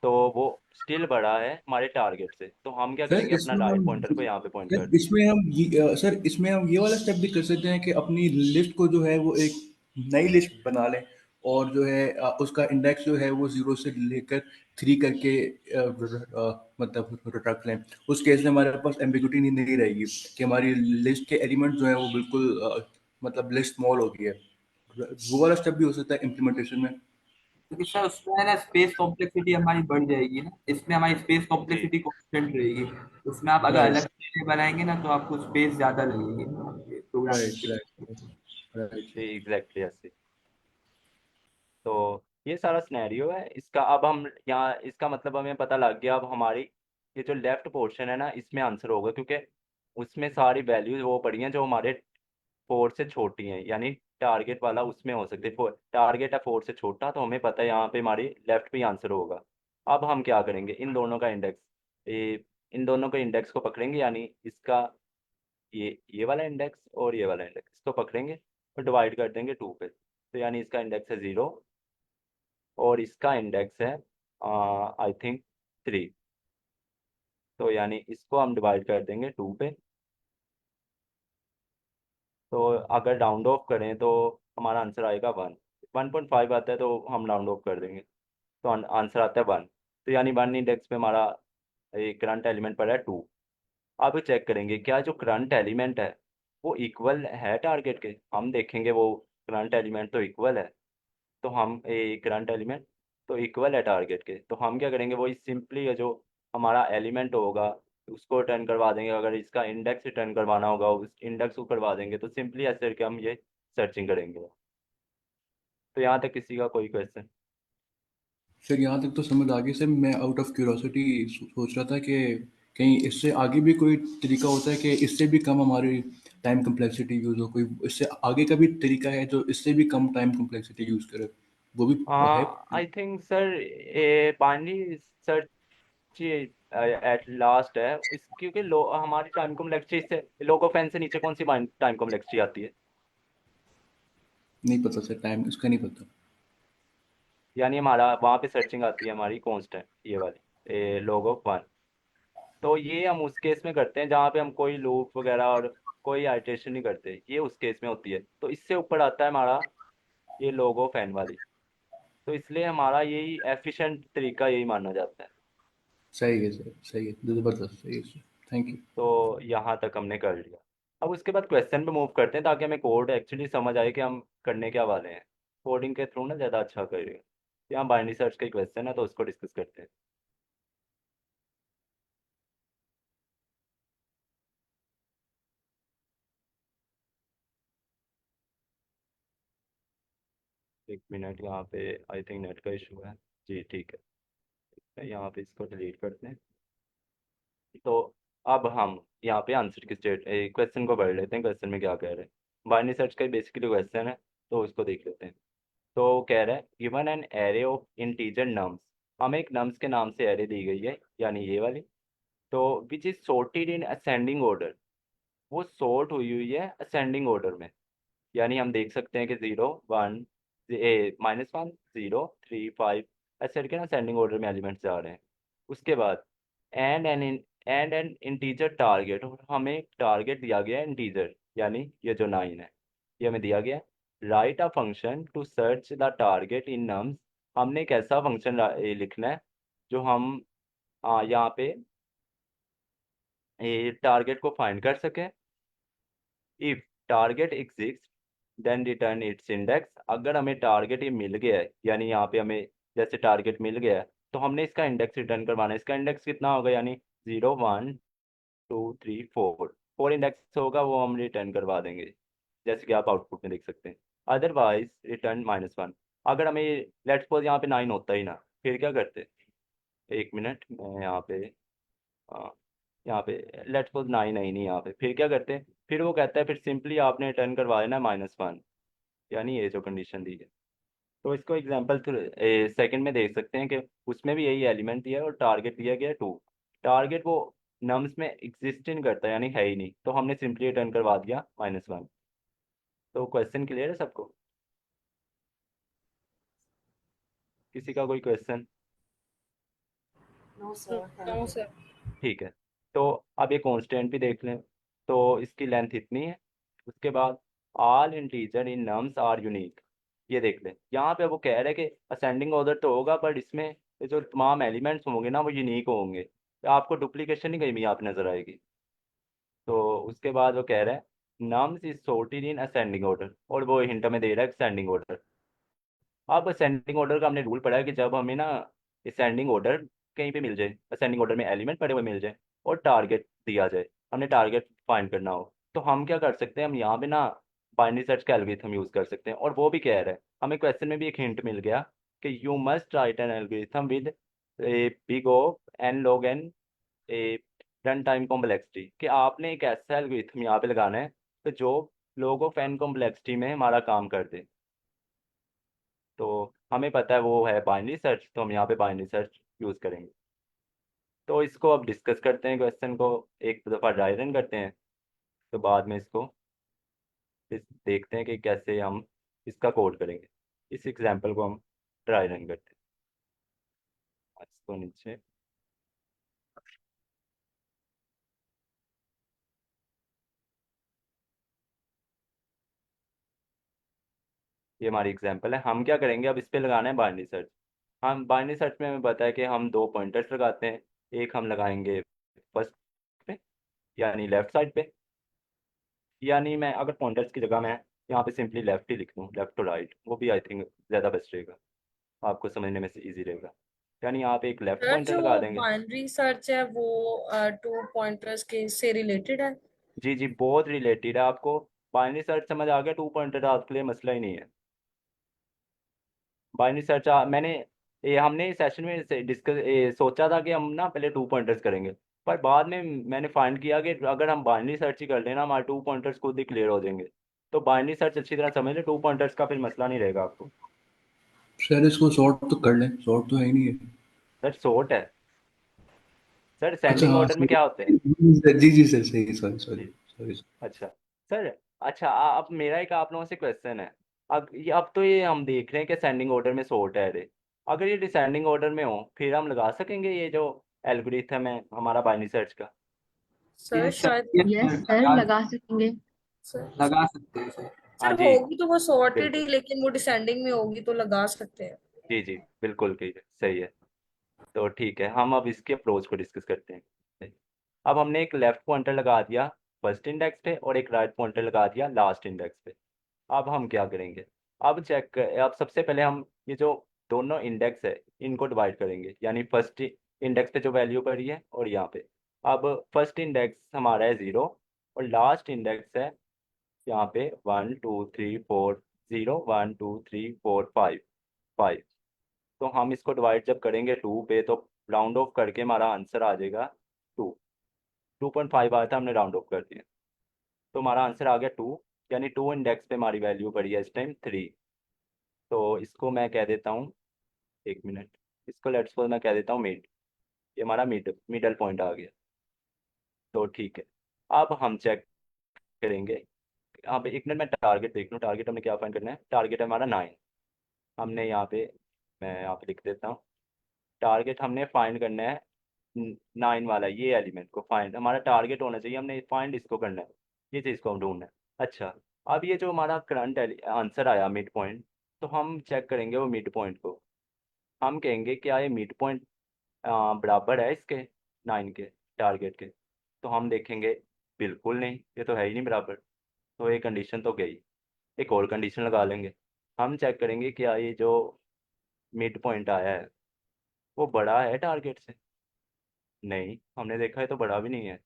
तो वो स्टिल बड़ा है हमारे टारगेट से। तो हम क्या सर करेंगे, अपना इसमें राइट हम पॉइंटर को यहाँ पे पॉइंट कर सर देंगे। इसमें हम सर इसमें हम ये वाला स्टेप भी कर सकते हैं कि अपनी लिस्ट को जो है वो एक नई लिस्ट बना लें, और जो है उसका इंडेक्स जो है वो 0 से लेकर 3 करके मतलब रख लें। उस केस में हमारे पास एम्बिग्यूटी नहीं रहेगी कि हमारी लिस्ट के एलिमेंट जो है वो बिल्कुल मतलब लिस्ट स्मॉल हो गई है। वो वाला स्टेप भी हो सकता है इम्प्लीमेंटेशन में। क्योंकि सर उसमें है ना स्पेस कॉम्प्लेक्सिटी हमारी बढ़ जाएगी ना, इसमें हमारी स्पेस जी कॉम्प्लेक्सिटी कांस्टेंट रहेगी। उसमें आप अगर राइट अलग से बनाएंगे ना तो आपको स्पेस ज्यादा लगेगी प्रोग्रामिंग राइट के लिए। Right right. जी एग्जैक्टली ऐसे। तो ये सारा सिनेरियो है इसका। अब हम यहाँ इसका मतलब हमें पता लग गया। अब हमारी ये जो लेफ्ट पोर्शन है ना, इसमें आंसर होगा, क्योंकि उसमें सारी वैल्यूज वो पड़ी हैं जो हमारे 4 से छोटी हैं, यानी टारगेट वाला उसमें हो सकती है। टारगेट है 4 से छोटा, तो हमें पता है यहाँ पे हमारी लेफ्ट पे ही आंसर होगा। अब हम क्या करेंगे, इन दोनों का इंडेक्स, ये इन दोनों के इंडेक्स को पकड़ेंगे, यानी इसका ये वाला इंडेक्स और ये वाला इंडेक्स, इसको पकड़ेंगे और डिवाइड कर देंगे 2 पे। तो यानी इसका इंडेक्स है 0 और इसका इंडेक्स है आई थिंक 3। तो यानी इसको हम डिवाइड कर देंगे 2 पे। तो अगर राउंड ऑफ करें तो हमारा आंसर आएगा 1.5 आता है, तो हम राउंड ऑफ कर देंगे तो आंसर आता है 1। तो यानी 1 इंडेक्स पे हमारा करंट एलिमेंट पड़ा है 2। अब चेक करेंगे क्या जो करंट एलिमेंट है वो इक्वल है टारगेट के। हम देखेंगे वो करंट एलिमेंट तो इक्वल है, तो हम करंट एलिमेंट तो इक्वल है टारगेट के, तो हम क्या करेंगे, वो सिंपली जो हमारा एलिमेंट होगा उसको रिटर्न करवा देंगे। अगर इसका इंडेक्स रिटर्न करवाना होगा उस इंडेक्स को करवा देंगे। तो सिंपली ऐसे करके हम ये सर्चिंग करेंगे। तो यहाँ तक किसी का कोई क्वेश्चन? सर यहाँ तक तो समझ आ गई सर। मैं आउट ऑफ क्यूरोसिटी सोच रहा था कि कहीं इससे आगे भी कोई तरीका होता है कि इससे भी कम हमारी टाइम कम्प्लेक्सिटी यूज़ हो, कोई इससे आगे का भी तरीका है जो इससे भी कम टाइम कम्प्लेक्सिटी यूज़ करे, वो भी है? I think sir binary search at last है क्योंकि हमारी टाइम कॉम्प्लेक्सिटी से लोग ऑफ एन से नीचे कौन सी टाइम कॉम्प्लेक्सिटी आती है? नहीं पता सर, टाइम इसका नहीं पता। यानी हमारा वहाँ पे सर्चिंग आती है हमारी कांस्टेंट, ये वाली log ऑफ 1। तो ये हम उस केस में करते हैं जहाँ पे हम कोई लूप वगैरह और कोई आइटरेशन नहीं करते, ये उस केस में होती है। तो इससे ऊपर आता है हमारा ये log ऑफ n वाली। तो इसलिए हमारा यही एफिशिएंट तरीका यही माना जाता है। सही है सर, सही है, ज़बरदस्त, सही है सर, थैंक यू। तो यहाँ तक हमने कर लिया। अब उसके बाद क्वेश्चन पे मूव करते हैं ताकि हमें कोड एक्चुअली समझ आए कि हम करने क्या वाले हैं। कोडिंग के थ्रू ना ज़्यादा अच्छा करेंगे। यहाँ बाइनरी सर्च का क्वेश्चन है तो उसको डिस्कस करते हैं। एक मिनट, यहाँ पे आई थिंक नेट का इशू है। जी ठीक है, यहाँ पे इसको डिलीट करते हैं। तो अब हम यहाँ पे आंसर की क्वेश्चन को पढ़ लेते हैं, क्वेश्चन में क्या कह रहे हैं। बाइनरी सर्च का बेसिकली क्वेश्चन है, तो उसको देख लेते हैं। तो कह रहा है given an array of integer nums, हमें एक नम्स के नाम से एरे दी गई है, यानी ये वाली। तो which is sorted in ascending order, वो सॉर्ट हुई हुई है असेंडिंग ऑर्डर में। यानी हम देख सकते हैं कि 0 1 -1 0 3 5 ऐसे करके ना असेंडिंग ऑर्डर में एलिमेंट्स जा रहे हैं। उसके बाद एंड एन इंटीजर टारगेट, और हमें एक टारगेट दिया गया है इंटीजर, यानी ये जो 9 है ये हमें दिया गया है। Write a function to search the target in nums, हमने एक ऐसा फंक्शन लिखना है जो हम यहाँ पे टारगेट को फाइंड कर सकें। If target exist then return its index, अगर हमें टारगेट ये मिल गया है, यानी यहाँ पे हमें जैसे टारगेट मिल गया है, तो हमने इसका इंडेक्स रिटर्न करवाना है। इसका इंडेक्स कितना होगा, यानी 0 1 2 3 4 4 इंडेक्स होगा, वो हम रिटर्न करवा देंगे जैसे कि आप आउटपुट में देख सकते हैं। Otherwise return -1। अगर हमें लेट्स सपोज यहाँ पे 9 होता ही ना, फिर क्या करते? एक मिनट, मैं यहाँ पे हाँ, यहाँ पे लेट्स सपोज 9 है ही नहीं यहाँ पे, फिर क्या करते हैं? फिर वो कहता है फिर सिंपली आपने रिटर्न करवा देना -1, यानी ये जो कंडीशन दी है। तो इसको एग्जाम्पल सेकंड में देख सकते हैं कि उसमें भी यही एलिमेंट दिया है और टारगेट दिया गया है 2। टारगेट वो नम्स में एग्जिस्ट नहीं करता, यानी है ही नहीं, तो हमने सिंपली रिटर्न करवा दिया -1। तो क्वेश्चन क्लियर है सबको? किसी का कोई question? No sir, no thank you. Sir. ठीक है। तो अब ये कांस्टेंट भी देख लें, तो इसकी लेंथ इतनी है। उसके बाद all integer in nums are unique, ये देख लें। यहाँ पे वो कह रहे हैं कि असेंडिंग ऑर्डर तो होगा पर इसमें ये जो तमाम एलिमेंट्स होंगे ना वो यूनिक होंगे, तो आपको डुप्लीकेशन नहीं कहीं भी यहाँ पे नजर आएगी। तो उसके बाद वो कह रहा है nums is sorted in ascending order, और वो हिंट में दे रहा है असेंडिंग ऑर्डर। अब असेंडिंग ऑर्डर का हमने रूल पढ़ा है कि जब हमें ना असेंडिंग ऑर्डर कहीं पे मिल जाए, असेंडिंग ऑर्डर में एलिमेंट पड़े हुए मिल जाए और टारगेट दिया जाए, हमने टारगेट फाइंड करना हो, तो हम क्या कर सकते हैं, हम यहाँ पे ना बाइनरी सर्च का एल्गोरिथम यूज़ कर सकते हैं। और वो भी कह रहा है, हमें क्वेश्चन में भी एक हिंट मिल गया कि you must write an algorithm with a big O n log n a run time complexity, कि आपने एक ऐसा एल्गोरिथम यहाँ पे लगाना है तो जो log ऑफ एन कॉम्प्लेक्सिटी में हमारा काम कर दे। तो हमें पता है वो है बाइनरी सर्च, तो हम यहाँ पे बाइनरी सर्च यूज़ करेंगे। तो इसको अब डिस्कस करते हैं, क्वेश्चन को एक दफ़ा ड्राई रन करते हैं, तो बाद में इसको देखते हैं कि कैसे हम इसका कोड करेंगे। इस एग्जाम्पल को हम ड्राई रन करते हैं। इसको नीचे ये हमारी एग्जाम्पल है। हम क्या करेंगे, अब इस पे लगाना है बाइनरी सर्च। हम बाइनरी सर्च में हमें पता है कि हम दो पॉइंटर्स लगाते हैं, एक हम लगाएंगे फर्स्ट पे यानी लेफ्ट साइड पे, यानी मैं अगर पॉइंटर्स की जगह मैं यहाँ पे सिंपली लेफ्ट ही लिख दूँ, लेफ्ट टू राइट, वो भी आई थिंक ज़्यादा बेस्ट रहेगा, आपको समझने में से ईजी रहेगा। यानी यहाँ पे एक लेफ्ट सर पॉइंटर जो लगा देंगे। बाइनरी सर्च है वो 2 पॉइंटर्स के से रिलेटेड है? जी जी, बहुत रिलेटेड है। आपको बाइनरी सर्च समझ आ गया, 2 पॉइंटर आपके लिए मसला ही नहीं है। बाइनरी सर्च मैंने हमने सेशन में से डिस्कस सोचा था कि हम ना पहले 2 पॉइंटर्स करेंगे, पर बाद में मैंने फाइंड किया कि अगर हम बाइनरी सर्च ही कर लेना हमारे 2 पॉइंटर्स खुद ही क्लियर हो जाएंगे। तो बाइनरी सर्च अच्छी तरह समझ लें, 2 पॉइंटर्स का फिर मसला नहीं रहेगा आपको। सर इसको सॉर्ट तो कर लें, सॉर्ट तो है ही नहीं है। सर शॉर्ट है सर, अच्छा सेंडिंग हाँ ऑर्डर में सही, क्या होते हैं? जी जी सर सही, सॉरी सॉरी जी सॉरी। अच्छा सर। अच्छा अब मेरा एक आप लोगों से क्वेश्चन है। अब तो ये हम देख रहे हैं कि सेंडिंग ऑर्डर में सॉर्ट है रे, अगर ये डिसेंडिंग ऑर्डर में हो फिर हम लगा सकेंगे ये जो एल्गोरिथम है हमारा बाइनरी सर्च का? सर यस सर, शायद यस यस सर, सर लगा सकेंगे। सर लगा सकते हैं सर। हाँ सर जी होगी तो वो सॉर्टेड ही, बिल्कुल, लेकिन वो डिसेंडिंग में होगी तो लगा सकते हैं। जी जी बिल्कुल ठीक है, सही है। तो ठीक है, हम अब इसके अप्रोच को डिस्कस करते हैं। अब हमने एक लेफ्ट पॉइंटर लगा दिया फर्स्ट इंडेक्स पे और एक राइट पॉइंटर लगा दिया लास्ट इंडेक्स पे। अब हम क्या करेंगे, अब सबसे पहले हम ये जो दोनों इंडेक्स है इनको डिवाइड करेंगे, यानी फर्स्ट इंडेक्स पे जो वैल्यू पड़ी है और यहाँ पे। अब फर्स्ट इंडेक्स हमारा है 0 और लास्ट इंडेक्स है यहाँ पे 1 2 3 4, 0 1 2 3 4 5 5। तो हम इसको डिवाइड जब करेंगे 2 पे तो राउंड ऑफ करके हमारा आंसर आ जाएगा 2। 2.5 आया था, हमने राउंड ऑफ कर दिया तो हमारा आंसर आ गया 2। यानी 2 इंडेक्स पे हमारी वैल्यू पड़ी है इस टाइम 3। तो इसको मैं कह देता हूँ, एक मिनट, इसको लेट्स सपोज मैं कह देता हूँ मिड। ये हमारा मिडल पॉइंट आ गया। तो ठीक है, अब हम चेक करेंगे। अब एक मिनट मैं टारगेट देख लूँ, टारगेट हमने क्या फाइंड करना है। टारगेट है हमारा 9। हमने यहाँ पे, मैं यहाँ पे लिख देता हूँ, टारगेट हमने फाइंड करना है 9 वाला ये एलिमेंट को फाइंड, हमारा टारगेट होना चाहिए, हमने फाइंड इसको करना है, ये चीज़ को हम ढूंढना है। अच्छा, अब ये जो हमारा करंट आंसर आया मिड पॉइंट, तो हम चेक करेंगे वो मिड पॉइंट को। हम कहेंगे क्या ये मिड पॉइंट बराबर है इसके 9 के टारगेट के? तो हम देखेंगे बिल्कुल नहीं, ये तो है ही नहीं बराबर। तो ये कंडीशन तो गई, एक और कंडीशन लगा लेंगे। हम चेक करेंगे क्या ये जो मिड पॉइंट आया है वो बड़ा है टारगेट से? नहीं, हमने देखा है तो बड़ा भी नहीं है,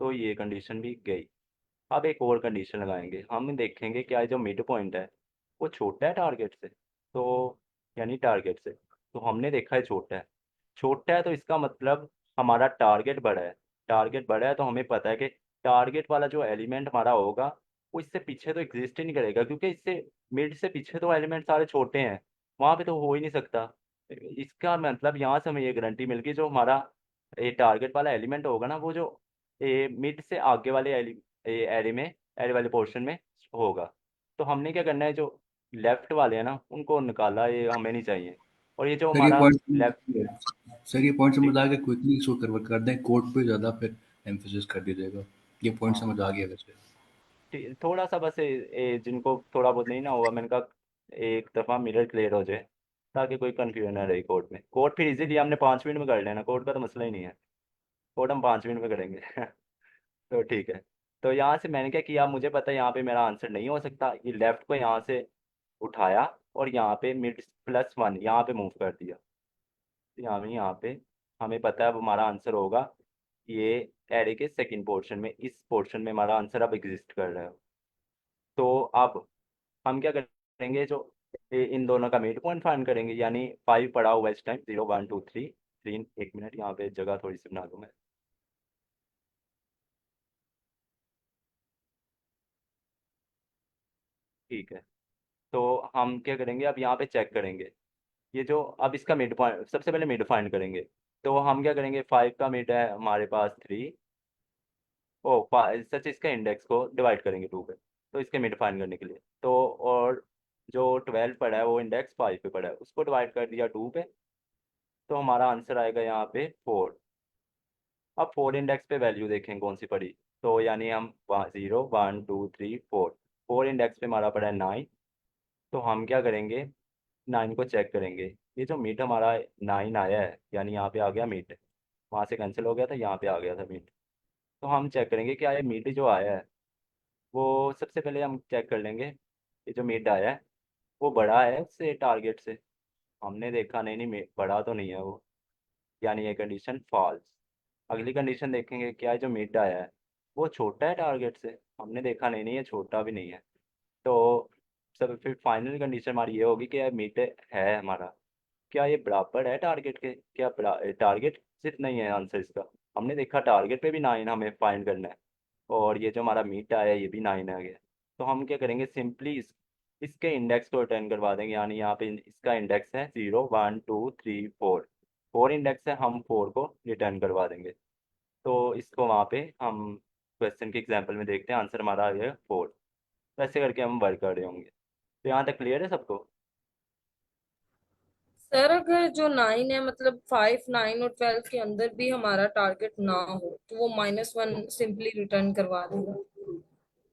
तो ये कंडीशन भी गई। अब एक और कंडीशन लगाएंगे, हम देखेंगे क्या जो मिड पॉइंट है वो छोटा है टारगेट से। तो यानी टारगेट से, तो हमने देखा है छोटा है। छोटा है तो इसका मतलब हमारा टारगेट बड़ा है। टारगेट बड़ा है तो हमें पता है कि टारगेट वाला जो एलिमेंट हमारा होगा वो इससे पीछे तो एग्जिस्ट ही नहीं करेगा, क्योंकि इससे मिड से पीछे तो एलिमेंट सारे छोटे हैं, वहाँ पे तो हो ही नहीं सकता। इसका मतलब यहाँ से हमें ये गारंटी मिल गई जो हमारा ये टारगेट वाला एलिमेंट होगा ना वो जो मिड से आगे वाले एरे में, एरे वाले पोर्शन में होगा। तो हमने क्या करना है, जो लेफ्ट वाले हैं ना उनको निकाला, ये हमें नहीं चाहिए। और ये जो सर ये हमारा लेफ्ट, पॉइंट, सर ये पॉइंट समझ आ गया, क्विकली इसको कवर कर दें, कोड पे ज़्यादा फिर एम्फेसिस कर दीजिएगा। ये पॉइंट हाँ समझ आ गया वैसे। थोड़ा सा बस जिनको थोड़ा बहुत नहीं ना हुआ, मैंने कहा एक दफ़ा मिरर क्लियर हो जाए ताकि कोई कन्फ्यूजन ना रहे कोड में। कोड फिर इजीली हमने 5 मिनट में कर लेना, कोड का तो मसला ही नहीं है, कोड हम 5 मिनट में करेंगे। तो ठीक है। तो यहाँ से मैंने क्या किया, मुझे पता है यहाँ पे मेरा आंसर नहीं हो सकता, ये लेफ्ट को यहाँ से उठाया और यहाँ पे मिड +1 यहाँ पे मूव कर दिया। तो यहाँ पे हमें पता है अब हमारा आंसर होगा ये एरे के सेकंड पोर्शन में, इस पोर्शन में हमारा आंसर अब एग्जिस्ट कर रहा है। तो अब हम क्या करेंगे, जो इन दोनों का मिड पॉइंट फाइंड करेंगे, यानी 5 पड़ा हुआ इस टाइम, 0 1 2 3 3। एक मिनट, यहाँ पे जगह थोड़ी सी बना दूँ मैं। ठीक है, तो हम क्या करेंगे, अब यहाँ पे चेक करेंगे ये जो, अब इसका मिड पॉइंट सबसे पहले मिड फाइंड करेंगे। तो हम क्या करेंगे, 5 का मिड है हमारे पास 3। ओ सच, इसका इंडेक्स को डिवाइड करेंगे 2 पे, तो इसके मिड फाइंड करने के लिए। तो और जो 12 पड़ा है वो इंडेक्स 5 पे पड़ा है, उसको डिवाइड कर दिया 2 पे, तो हमारा आंसर आएगा यहाँ पे 4। अब 4 इंडेक्स पे वैल्यू देखें कौन सी पड़ी, तो यानी हम 0 1 2 3 4, 4 इंडेक्स पे हमारा पड़ा है 9। तो हम क्या करेंगे, 9 को चेक करेंगे। ये जो मीट हमारा 9 आया है, यानी यहाँ पे आ गया मीट, वहाँ से कैंसिल हो गया था, यहाँ पे आ गया था मीट। तो हम चेक करेंगे क्या ये मीट जो आया है, वो सबसे पहले हम चेक कर लेंगे ये जो मीट आया है वो बड़ा है उससे टारगेट से। हमने देखा नहीं, नहीं बड़ा तो नहीं है वो, यानी ये कंडीशन फॉल्स। अगली कंडीशन देखेंगे क्या है, जो मीट आया है वो छोटा है टारगेट से। हमने देखा नहीं, नहीं ये छोटा भी नहीं है। तो सब फिर फाइनल कंडीशन हमारी ये होगी कि यार मीट है हमारा, क्या ये बराबर है टारगेट के, क्या टारगेट सिर्फ नहीं है आंसर इसका। हमने देखा टारगेट पे भी 9 हमें फाइंड करना है, और ये जो हमारा मीट आया ये भी 9 आ गया। तो हम क्या करेंगे, सिंपली इसके इंडेक्स को रिटर्न करवा देंगे, यानी यहाँ पे इसका इंडेक्स है 0 1 2 3 4, 4 इंडेक्स है, हम 4 को रिटर्न करवा देंगे। तो इसको वहाँ पे हम क्वेश्चन के एग्जाम्पल में देखते हैं, आंसर हमारा आ गया 4। वैसे करके हम वर्क कर रहे होंगे। तो यहाँ तक क्लियर है सबको? सर अगर जो 9 है मतलब 5 9 और 12 के अंदर भी हमारा टारगेट ना हो तो वो -1 सिंपली रिटर्न करवा देगा।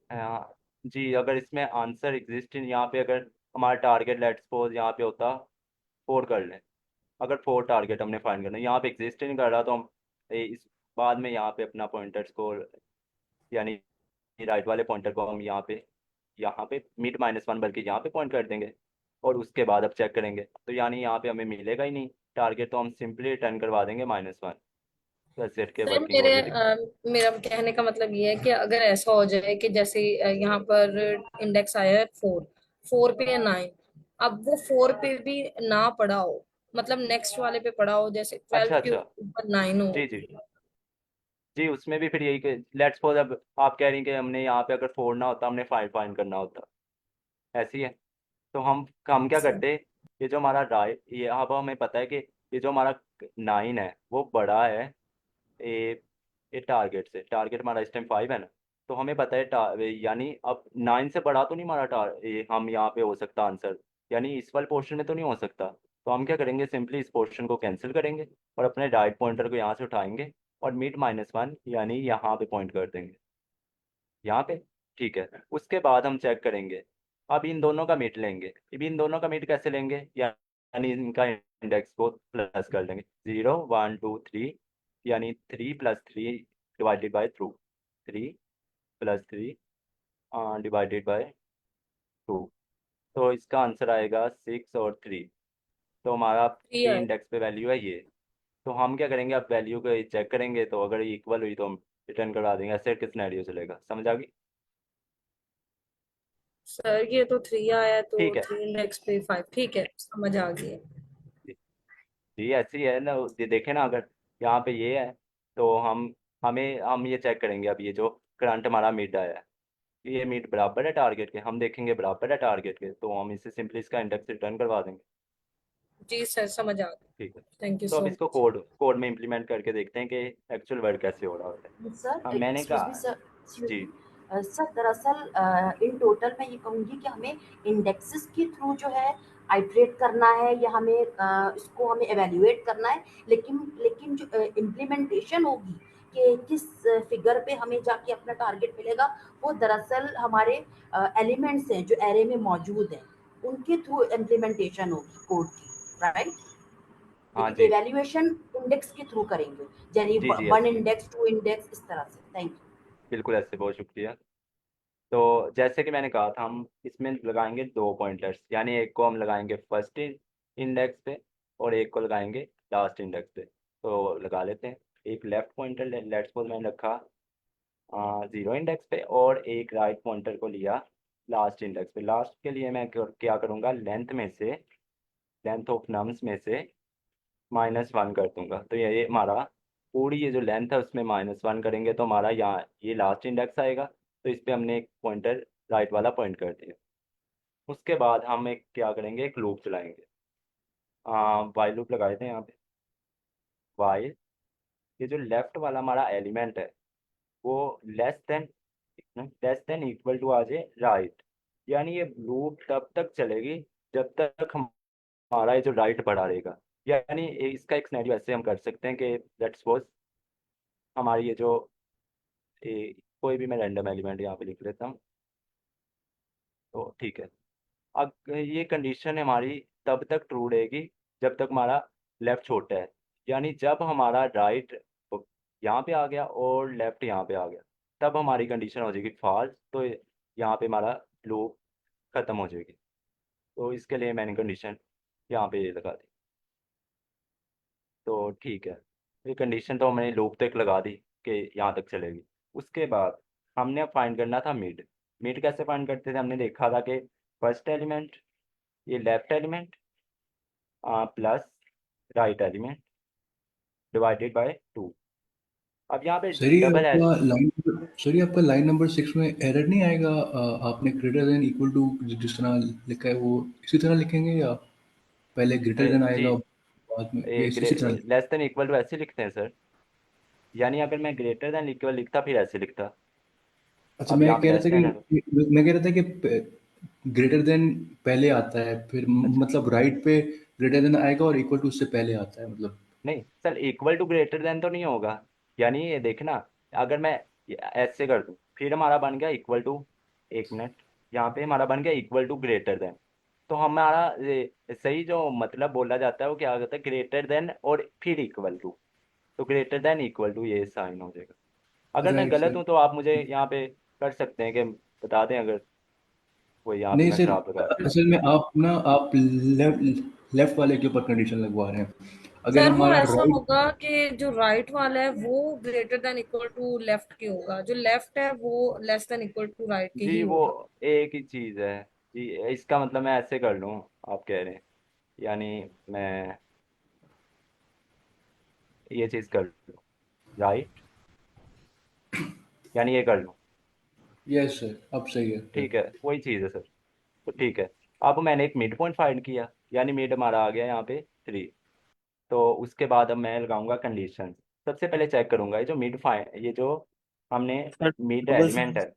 हाँ जी, अगर इसमें आंसर एग्जिस्ट यहाँ पे, अगर हमारा टारगेट लेट्स सपोज यहाँ पे होता 4 कर लें, अगर 4 टारगेट हमने फाइंड करना है, यहाँ पे एग्जिस्ट नहीं कर रहा, तो हम इस बाद में यहाँ पे अपना पॉइंटर्स को, यानी राइट वाले पॉइंटर को हम यहाँ पे मिड -1 बल्कि यहाँ पे पॉइंट कर देंगे, और उसके बाद अब चेक करेंगे, तो यानी यहाँ पे हमें मिलेगा ही नहीं टारगेट, तो हम सिंपली रिटर्न करवा देंगे -1। तो सेट के सर वर्किंग ऑलरेडी। मेरा कहने का मतलब ये है कि अगर ऐसा हो जाए कि जैसे यहाँ पर इंडेक्स आया है 4, 4 पे या 9, अब वो 4 पे भी ना पड़ा हो, मतलब नेक्स्ट वाले पे पड़ा हो, जैसे 12 अच्छा के अच्छा, ऊपर 9 हो। जी जी जी, उसमें भी फिर यही कि लेट्स सपोज, अब आप कह रही हैं कि हमने यहाँ पे अगर 4 ना होता, हमने 5 फाइंड करना होता, ऐसी है। तो हम क्या सर करते, ये जो हमारा राइट, ये अब हमें पता है कि ये जो हमारा 9 है वो बड़ा है ये ये टारगेट से। टारगेट हमारा इस टाइम 5 है ना, तो हमें पता है यानी अब 9 से बड़ा तो नहीं हमारा ये हम यहाँ पे हो सकता आंसर, यानी इस वाले पोर्शन में तो नहीं हो सकता। तो हम क्या करेंगे, सिंपली इस पोर्शन को कैंसिल करेंगे और अपने राइट पॉइंटर को यहाँ से उठाएंगे और मिड -1 यानी यहाँ पे पॉइंट कर देंगे, यहाँ पे। ठीक है, उसके बाद हम चेक करेंगे, अब इन दोनों का मिड लेंगे। अब इन दोनों का मिड कैसे लेंगे, यानी इनका इंडेक्स को प्लस कर लेंगे, 0 1 2 3, यानी 3 + 3 डिवाइडेड बाई 2, 3 + 3 डिवाइडेड बाई 2। तो इसका आंसर आएगा 6 और 3। तो हमारा 3 है। इंडेक्स पे वैल्यू है ये। तो हम क्या करेंगे, अब वैल्यू को चेक करेंगे, तो अगर ये इक्वल हुई तो हम रिटर्न करवा देंगे। ऐसे किस सिनेरियो चलेगा, समझ आ गई? सर ये तो 3 आया तो ठीक है 3 इंडेक्स पे 5, ठीक है समझ आ गई। जी, ऐसी है ना, ये देखे ना, अगर यहाँ पे ये है, तो हम ये चेक करेंगे, अब ये जो करंट हमारा मिड आया है, ये मिड बराबर है टारगेट के, हम देखेंगे बराबर है टारगेट के, तो हम इसे सिंपली इसका इंडेक्स रिटर्न करवा देंगे। जी सर समझ आ गई। ठीक है, थैंक यू तो अब सो इसको मच। कोड कोड में इम्प्लीमेंट करके देखते हैं कि एक्चुअल वर्क कैसे हो रहा होता है। सर हाँ मैंने एक्सक्यूज मी कहा सर, एक्सक्यूज जी। मी सर, दरअसल इन टोटल मैं ये कहूँगी कि हमें इंडेक्सेस के थ्रू जो है आइट्रेट करना है, या हमें इसको हमें एवेल्युएट करना है, लेकिन लेकिन जो इम्प्लीमेंटेशन होगी कि किस फिगर पे हमें जाके अपना टारगेट मिलेगा, वो दरअसल हमारे एलिमेंट्स हैं जो एरे में मौजूद हैं, उनके थ्रू इम्प्लीमेंटेशन होगी कोड की, राइट? हाँ लेकिन जी एवेल्युएशन इंडेक्स के थ्रू करेंगे, यानी जी जी, 1 ऐसे इंडेक्स 2 इंडेक्स इस तरह से। Thank you. बिल्कुल, ऐसे बहुत शुक्रिया। तो जैसे कि मैंने कहा था, हम इसमें लगाएंगे 2 पॉइंटर्स, यानी एक को हम लगाएंगे फर्स्ट इंडेक्स पे और एक को लगाएंगे लास्ट इंडेक्स पे। तो लगा लेते हैं। एक लेफ्ट पॉइंटर लेट्स सपोज मैंने रखा 0 इंडेक्स पे, और एक राइट पॉइंटर को लिया लास्ट इंडेक्स पे। लास्ट के लिए मैं क्या करूँगा, लेंथ ऑफ नम्स में से -1 कर दूंगा। तो ये हमारा पूरी ये जो लेंथ है उसमें -1 करेंगे तो हमारा यहाँ ये लास्ट इंडेक्स आएगा। तो इस पे हमने एक पॉइंटर राइट वाला पॉइंट कर दिया। उसके बाद हम एक क्या करेंगे, एक लूप चलाएंगे। वाइल लूप लगाए थे यहाँ पे। वाइल ये जो लेफ्ट वाला हमारा एलिमेंट है वो लेस देन इक्वल टू आ जाए राइट, यानी ये लूप तब तक चलेगी जब तक हमारा ये जो राइट बढ़ा रहेगा। यानी इसका एक सिनेरियो ऐसे हम कर सकते हैं कि लेट्स सपोज हमारी ये जो कोई भी मैं रैंडम एलिमेंट यहाँ पे लिख लेता हूँ। तो ठीक है, अब ये कंडीशन हमारी तब तक ट्रू रहेगी जब तक हमारा लेफ्ट छोटा है। यानी जब हमारा राइट यहाँ पे आ गया और लेफ्ट यहाँ पे आ गया तब हमारी कंडीशन हो जाएगी फॉल्स। तो यहाँ पे हमारा लूप ख़त्म हो जाएगी। तो इसके लिए मैंने कंडीशन यहाँ पे ये लगा दी। तो ठीक है, ये कंडीशन तो हमने लूप तक लगा दी कि यहाँ तक चलेगी। उसके बाद हमने अब फाइंड करना था मिड। मिड कैसे फाइंड करते थे, हमने देखा था कि फर्स्ट एलिमेंट ये left element plus right element divided by 2। अब यहाँ पे सर ये डबल है। आपका लाइन सर ये आपका लाइन नंबर 6 में एरर नहीं आएगा? आपने ग्रेटर देन इक्वल टू जिस तरह लिखा है वो इसी तरह लिखेंगे, या पहले ग्रेटर देन जी, आएगा बाद में, या इसी तरह लिखेंगे? लेस देन इक्वल टू ऐसे लिखते हैं सर। यानी अगर मैं ग्रेटर देन इक्वल लिखता फिर ऐसे लिखता। अच्छा, अब यहाँ पे लेस देन है। मैं कह रहा था कि ग्रेटर देन पहले आता है, फिर अच्छा, मतलब राइट पे ग्रेटर देन आएगा और इक्वल टू उससे पहले आता है, मतलब। नहीं सर, इक्वल टू ग्रेटर देन तो नहीं होगा। यानी ये देखना, अगर मैं ऐसे कर दूं फिर हमारा बन गया इक्वल टू, 1 मिनट, यहाँ पे हमारा बन गया इक्वल टू ग्रेटर देन। तो हमारा सही जो मतलब बोला जाता है वो क्या होता है, ग्रेटर देन और फिर इक्वल टू। तो ग्रेटर देन इक्वल टू ये साइन हो जाएगा। अगर मैं राइट गलत सर। हूँ तो आप मुझे यहाँ पे कर सकते हैं कि बता दें अगर कोई यहाँ पे नहीं मैं सर, खराब लगा। असल में आप लेफ्ट वाले के ऊपर कंडीशन लगवा रहे हैं। अगर सर वो हमारा ऐसा राइट, होगा कि जो राइट वाला है वो greater than equal to left के होगा, जो लेफ्ट है वो less than equal to right के ही जी वो होगा। एक ही चीज़ है। जी इसका मतलब मैं ऐसे कर लूँ, आप कह रहे हैं, यानी मैं ये चीज़ कर लूँ राइट, यानी ये कर लूँ। यस सर, अब सही है फिर। ठीक है, वही चीज़ है सर। तो ठीक है, अब मैंने एक मिड पॉइंट फाइंड किया, यानी मिड हमारा आ गया यहाँ पे 3। तो उसके बाद अब मैं लगाऊंगा कंडीशन। सबसे पहले चेक करूंगा ये जो ये जो हमने सर मिड डबल एलिमेंट है,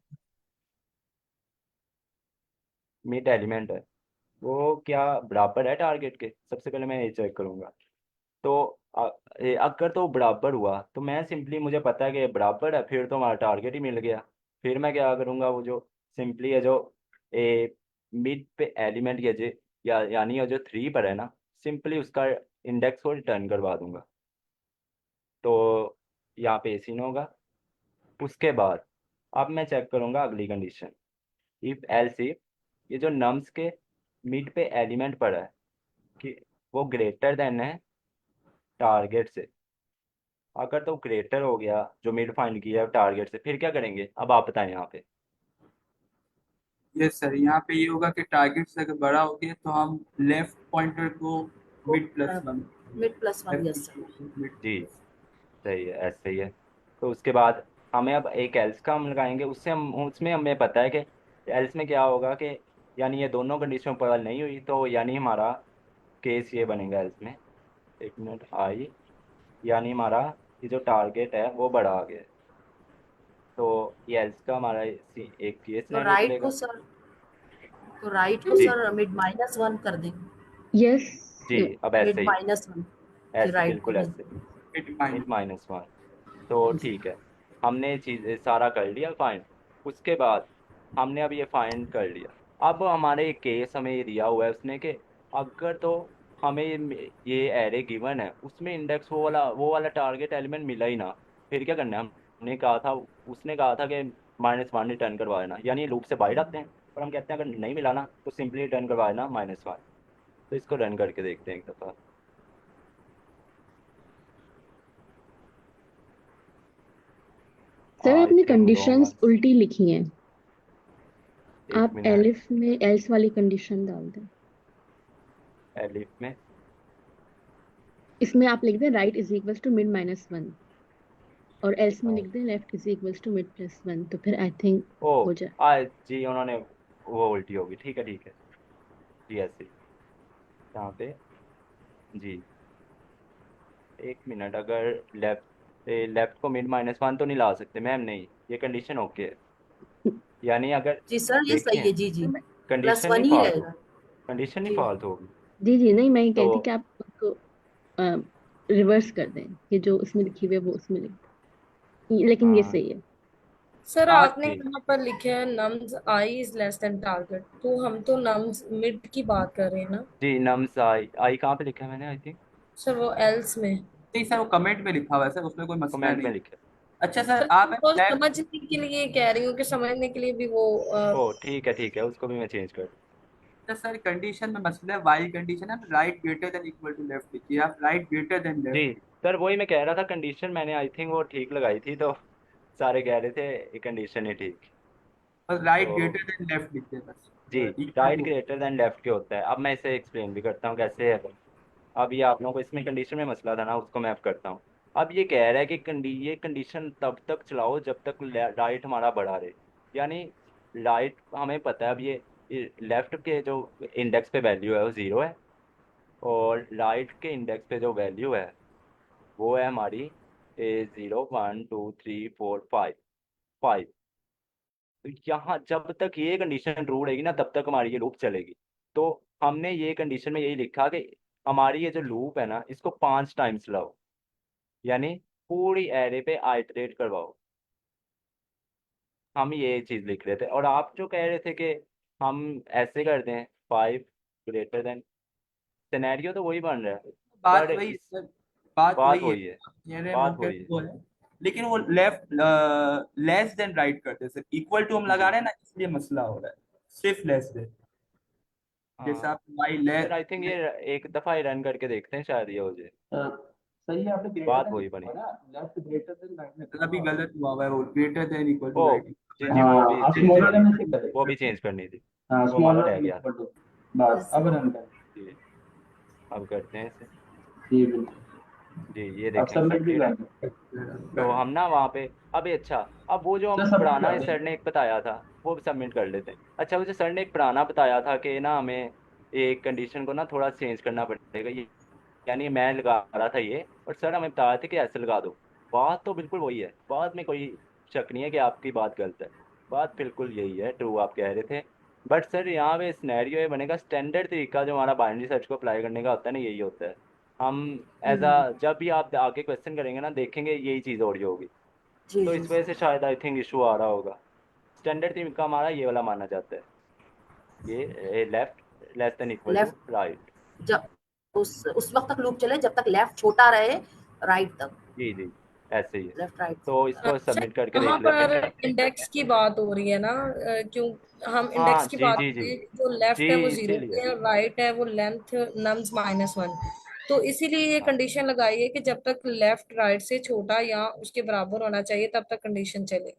मिड एलिमेंट है वो क्या बराबर है टारगेट के। सबसे पहले मैं ये चेक करूंगा। तो अगर तो बराबर हुआ तो मैं सिंपली, मुझे पता है कि ये बराबर है, फिर तो हमारा टारगेट ही मिल गया। फिर मैं क्या करूंगा, वो जो सिंपली है जो ए मिड पे एलिमेंट या यानी ये जो 3 पर है ना, सिंपली उसका इंडेक्स को रिटर्न करवा दूंगा। तो यहाँ पे सीन होगा। उसके बाद अब मैं चेक करूंगा अगली कंडीशन, इफ एल्स इफ ये जो नम्स के मिड पे एलिमेंट पड़ा है कि वो ग्रेटर देन है टारगेट से। अगर तो ग्रेटर हो गया जो मिड फाइंड किया है टारगेट से, फिर क्या करेंगे अब आप बताएं यहाँ पे। यस सर, यहाँ पे ये होगा कि टारगेट से अगर बड़ा हो गया तो हम लेफ्ट पॉइंटर को mid+1, mid+1, left yes sir. Mid जी सही है, ऐसे ही है। तो उसके बाद हमें अब एक एल्स का हम लगाएंगे, उससे हम उसमें हमें पता है कि एल्स में क्या होगा कि यानी ये दोनों कंडीशन पर नहीं हुई तो यानी हमारा केस ये बनेगा एल्स में। 1 मिनट आई, यानी हमारा ये जो टारगेट है वो बड़ा आ गया है। तो ये एल्स का हमारा एक ये तो सिनेरियो चलेगा। राइट को जी सर mid-1 कर दें। यस। जी, अब ऐसे ही, mid-1 कि ऐसे राइट को बिल्कुल भी। ऐसे मिड। मिड -1। तो ठीक है, हमने चीज़ सारा कर लिया फाइंड। उसके बाद हमने अब ये फाइंड कर लिया। अब हमारे केस हमें ये दिया हुआ है उसने कि अगर तो हमें ये एरे गिवन है उसमें इंडेक्स वो वाला टारगेट एलिमेंट मिला ही ना, फिर क्या करना है। हमने कहा था, उसने कहा था कि -1 रिटर्न करवा देना, यानी लूप से बाहर आते हैं। और हम कहते हैं अगर नहीं मिला ना तो सिंपली रिटर्न करवा देना -1। तो इसको रन करके देखते हैं एक दफ़ा। सर आई आपने थिंक रॉन्ग कंडीशंस आंसर। उल्टी लिखी हैं। एक आप मिनट एलिफ में एल्स वाली कंडीशन डाल दें। एलिफ में इसमें आप लिख दें right is equal to mid minus one, और एल्स में हाँ, लिख दें left is equal to mid plus one, तो फिर आई थिंक ओ हो जाए। जी उन्होंने वो उल्टी होगी, ठीक है जी ऐसे ही। यहाँ पे जी एक मिनट, अगर लेफ्ट को मिड माइनस वन तो नहीं ला सकते मैम, नहीं ये कंडीशन ओके है, यानी अगर जी सर ये सही देखें है, जी जी, प्लस कंडीशन वन नहीं ही फॉल्ट रहेगा। होगी, कंडीशन नहीं जी फॉल्ट होगी। जी जी, नहीं मैं ये तो कहती कि आप उसको रिवर्स कर दें, कि जो उसमें लिखी हुई है वो उसमें लिख दें, लेकिन ये हाँ सही है। सर हाँ आपने जी यहाँ पर लिखे है nums I is less than target, तो हम तो नम्स मिड की बात कर रहे हैं ना जी नम्स आई कहाँ पे लिखा है मैंने, आई थिंक सर, वो एल्स में। नहीं सर, वो कमेंट में लिखा हुआ है सर, उसमें कोई मसला कमेंट में नहीं। लिखा अच्छा सर, सर आप वो लेफ्ट, समझने के लिए कह रही हूँ कि समझने के लिए भी वो है। ओ ठीक है उसको भी मैं चेंज कर दूँ। सर कंडीशन में मसला है, वाइल कंडीशन है, right greater than equal to left लिखिए, आप राइट ग्रेटर देन जी लेफ्ट। सर वही मैं कह रहा था, कंडीशन मैंने आई थिंक वो ठीक लगाई थी, तो सारे कह रहे थे ये कंडीशन ही ठीक। बस राइट तो ग्रेटर देन लेफ्ट लिखिए बस, जी equal right to. Greater than left के होता है। अब मैं इसे एक्सप्लेन भी करता हूँ कैसे है। अब ये आप लोगों को इसमें कंडीशन में मसला था ना, उसको मैं अब करता हूँ। अब ये कह रहा है कि ये कंडीशन तब तक चलाओ जब तक राइट हमारा बढ़ा रहे, यानी राइट हमें पता है अब ये लेफ्ट के जो इंडेक्स पे वैल्यू है वो 0 है, और राइट के इंडेक्स पे जो वैल्यू है वो है हमारी 0 1 2 3 4 5 5। तो यहाँ जब तक ये कंडीशन ट्रू रहेगी ना तब तक हमारी ये लूप चलेगी। तो हमने ये कंडीशन में यही लिखा कि हमारी ये जो लूप है ना इसको 5 टाइम्स लाओ, यानी पूरी एरे पे आइटरेट करवाओ। हम ये चीज़ लिख रहे थे, और आप जो कह रहे थे कि हम ऐसे कर दें 5 ग्रेटर देन, सिनेरियो तो वही बन रहा है, बात पर वही है इस सर, बात बात वही है, वही है, कह रहे हैं वो बात कह वही है। वो है, लेकिन वो लेफ्ट लेस देन राइट करते हैं सर, इक्वल टू हम लगा जी रहे हैं ना, इसलिए मसला हो रहा है, सिर्फ लेस देन। जैसे हाँ आप वाई ले, सर, आई थिंक ये एक दफ़ा ही रन करके देखते हैं, शायद ये हो जाए। सही है, आपने ग्रेटर बात देन वही लिखा बनी। हुआ है ना, लेफ्ट ग्रेटर देन राइट में अभी हुआ। गलत हुआ है, वो greater than equal to oh right. जी वो भी हाँ चेंज स्मॉलर करनी देन थी, से करें। वो भी चेंज करनी थी, हाँ वो हमारा स्मॉलर रह देन गया। इक्वल टू, बस अब रन करें। जी अब करते हैं इसे। जी बिल्कुल, जी ये अब देखें सबमिट भी एक्सेप्टेड है। कर दो। तो हम ना वहाँ पे अभी अच्छा, अब वो जो सर हम सबमिट पुराना कर सर दें। ने एक बताया था वो भी सबमिट कर लेते हैं। अच्छा वो जो सर ने एक पुराना बताया था कि ना हमें एक कंडीशन को ना थोड़ा चेंज करना पड़ेगा, ये यानी मैं लगा रहा था ये, और सर हमें बता रहे थे कि ऐसे लगा दो। बात तो बिल्कुल वही है, बात में कोई शक नहीं है कि आपकी बात गलत है, बात बिल्कुल यही है, ट्रू आप कह रहे थे। बट सर यहाँ पे सिनेरियो ये बनेगा, स्टैंडर्ड तरीका जो हमारा बाइनरी सर्च को अप्लाई करने का होता है ना यही होता है। हम एज हम्म, अ जब भी आप आगे क्वेश्चन करेंगे ना देखेंगे यही चीज़ हो रही होगी, जी तो जी इस वजह से शायद आई थिंक इशू आ रहा होगा। स्टैंडर्ड तरीका हमारा ये वाला माना जाता है, ये left less than equal to left, right. जब उस वक्त तक लूप चले जब तक लेफ्ट छोटा रहे राइट तक, जी ऐसे ही है। Left right. तो इसको सर सबमिट करके यहाँ देख लेते पर हैं। इंडेक्स की बात हो रही है ना, क्यों हम हाँ इंडेक्स की बात कर रहे हैं, जो जी लेफ्ट है वो 0 इसीलिए। पे है, राइट है वो लेंथ नम्स माइनस वन। तो इसीलिए ये हाँ कंडीशन लगाई है कि जब तक लेफ्ट राइट से छोटा या उसके बराबर होना चाहिए तब तक कंडीशन चले।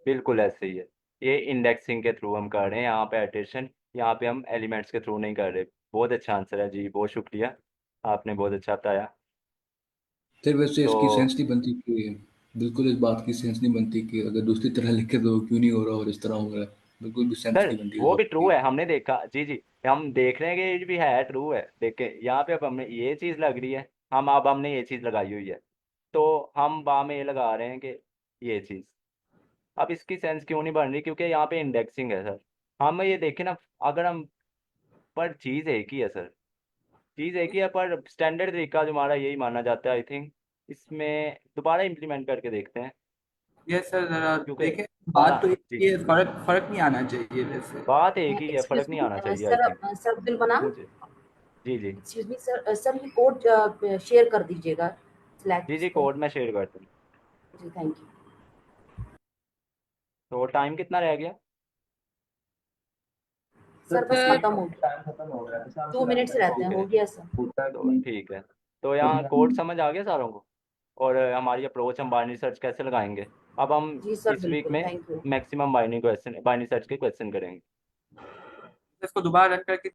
बिल्कुल ऐसे ही है, ये इंडेक्सिंग के थ्रू हम कर रहे हैं यहाँ पे एडिशन, यहाँ पे हम एलिमेंट्स के थ्रू नहीं कर रहे। बहुत अच्छा आंसर है जी, बहुत शुक्रिया, आपने बहुत अच्छा बताया। सर वैसे तो इसकी सेंस नहीं बनती कि, बिल्कुल इस बात की सेंस नहीं बनती कि अगर दूसरी तरह लिखे तो क्यों नहीं हो रहा और इस तरह हो रहा है, बिल्कुल भी सेंस सर नहीं बनती इस वो भी बात ट्रू की। है, हमने देखा जी हम देख रहे हैं कि ये भी है ट्रू है, देखे यहाँ पे अब हमने ये चीज़ लग रही है, अब हमने ये चीज़ लगाई हुई है, तो हम बा में ये लगा रहे हैं कि ये चीज़, अब इसकी सेंस क्यों नहीं बन रही, क्योंकि यहाँ पे इंडेक्सिंग है सर। हम ये देखें ना, अगर हम, पर चीज़ एक ही है सर, चीज़ एक ही है, पर स्टैंडर्ड तरीका जो हमारा यही माना जाता है आई थिंक। इसमें दोबारा इम्प्लीमेंट करके देखते हैं, ये सर जरा क्योंकि देखें, अब बात ना तो जी ये फर्क फर्क नहीं आना चाहिए वैसे। बात एक ही है, एक्सक्यूज फर्क नहीं आना मी चाहिए आई सर, थिंक सर अब्दुल बनाम, मुझे। जी एक्सक्यूज मी सर, सर ये कोड शेयर कर दीजिएगा स्लैक जी पे। कोड मैं शेयर करता हूँ। जी थैंक यू तो टाइम कितना रह गया? सर, सर बस ये खत्म हो गया, टाइम खत्म हो गया है, सर हमसे 2 मिनट्स रन रहते हैं, ओके हो गया सर। पूछा है कि तो नहीं, ठीक है, तो तो यहाँ कोड मैं समझ आ गया सारों को, और हमारी अप्रोच हम बाइनरी सर्च कैसे लगाएंगे। अब हम जी सर इस वीक बिल्कुल, में thank you. Maximum binary search के क्वेश्चन करेंगे। इसको दोबारा रन करके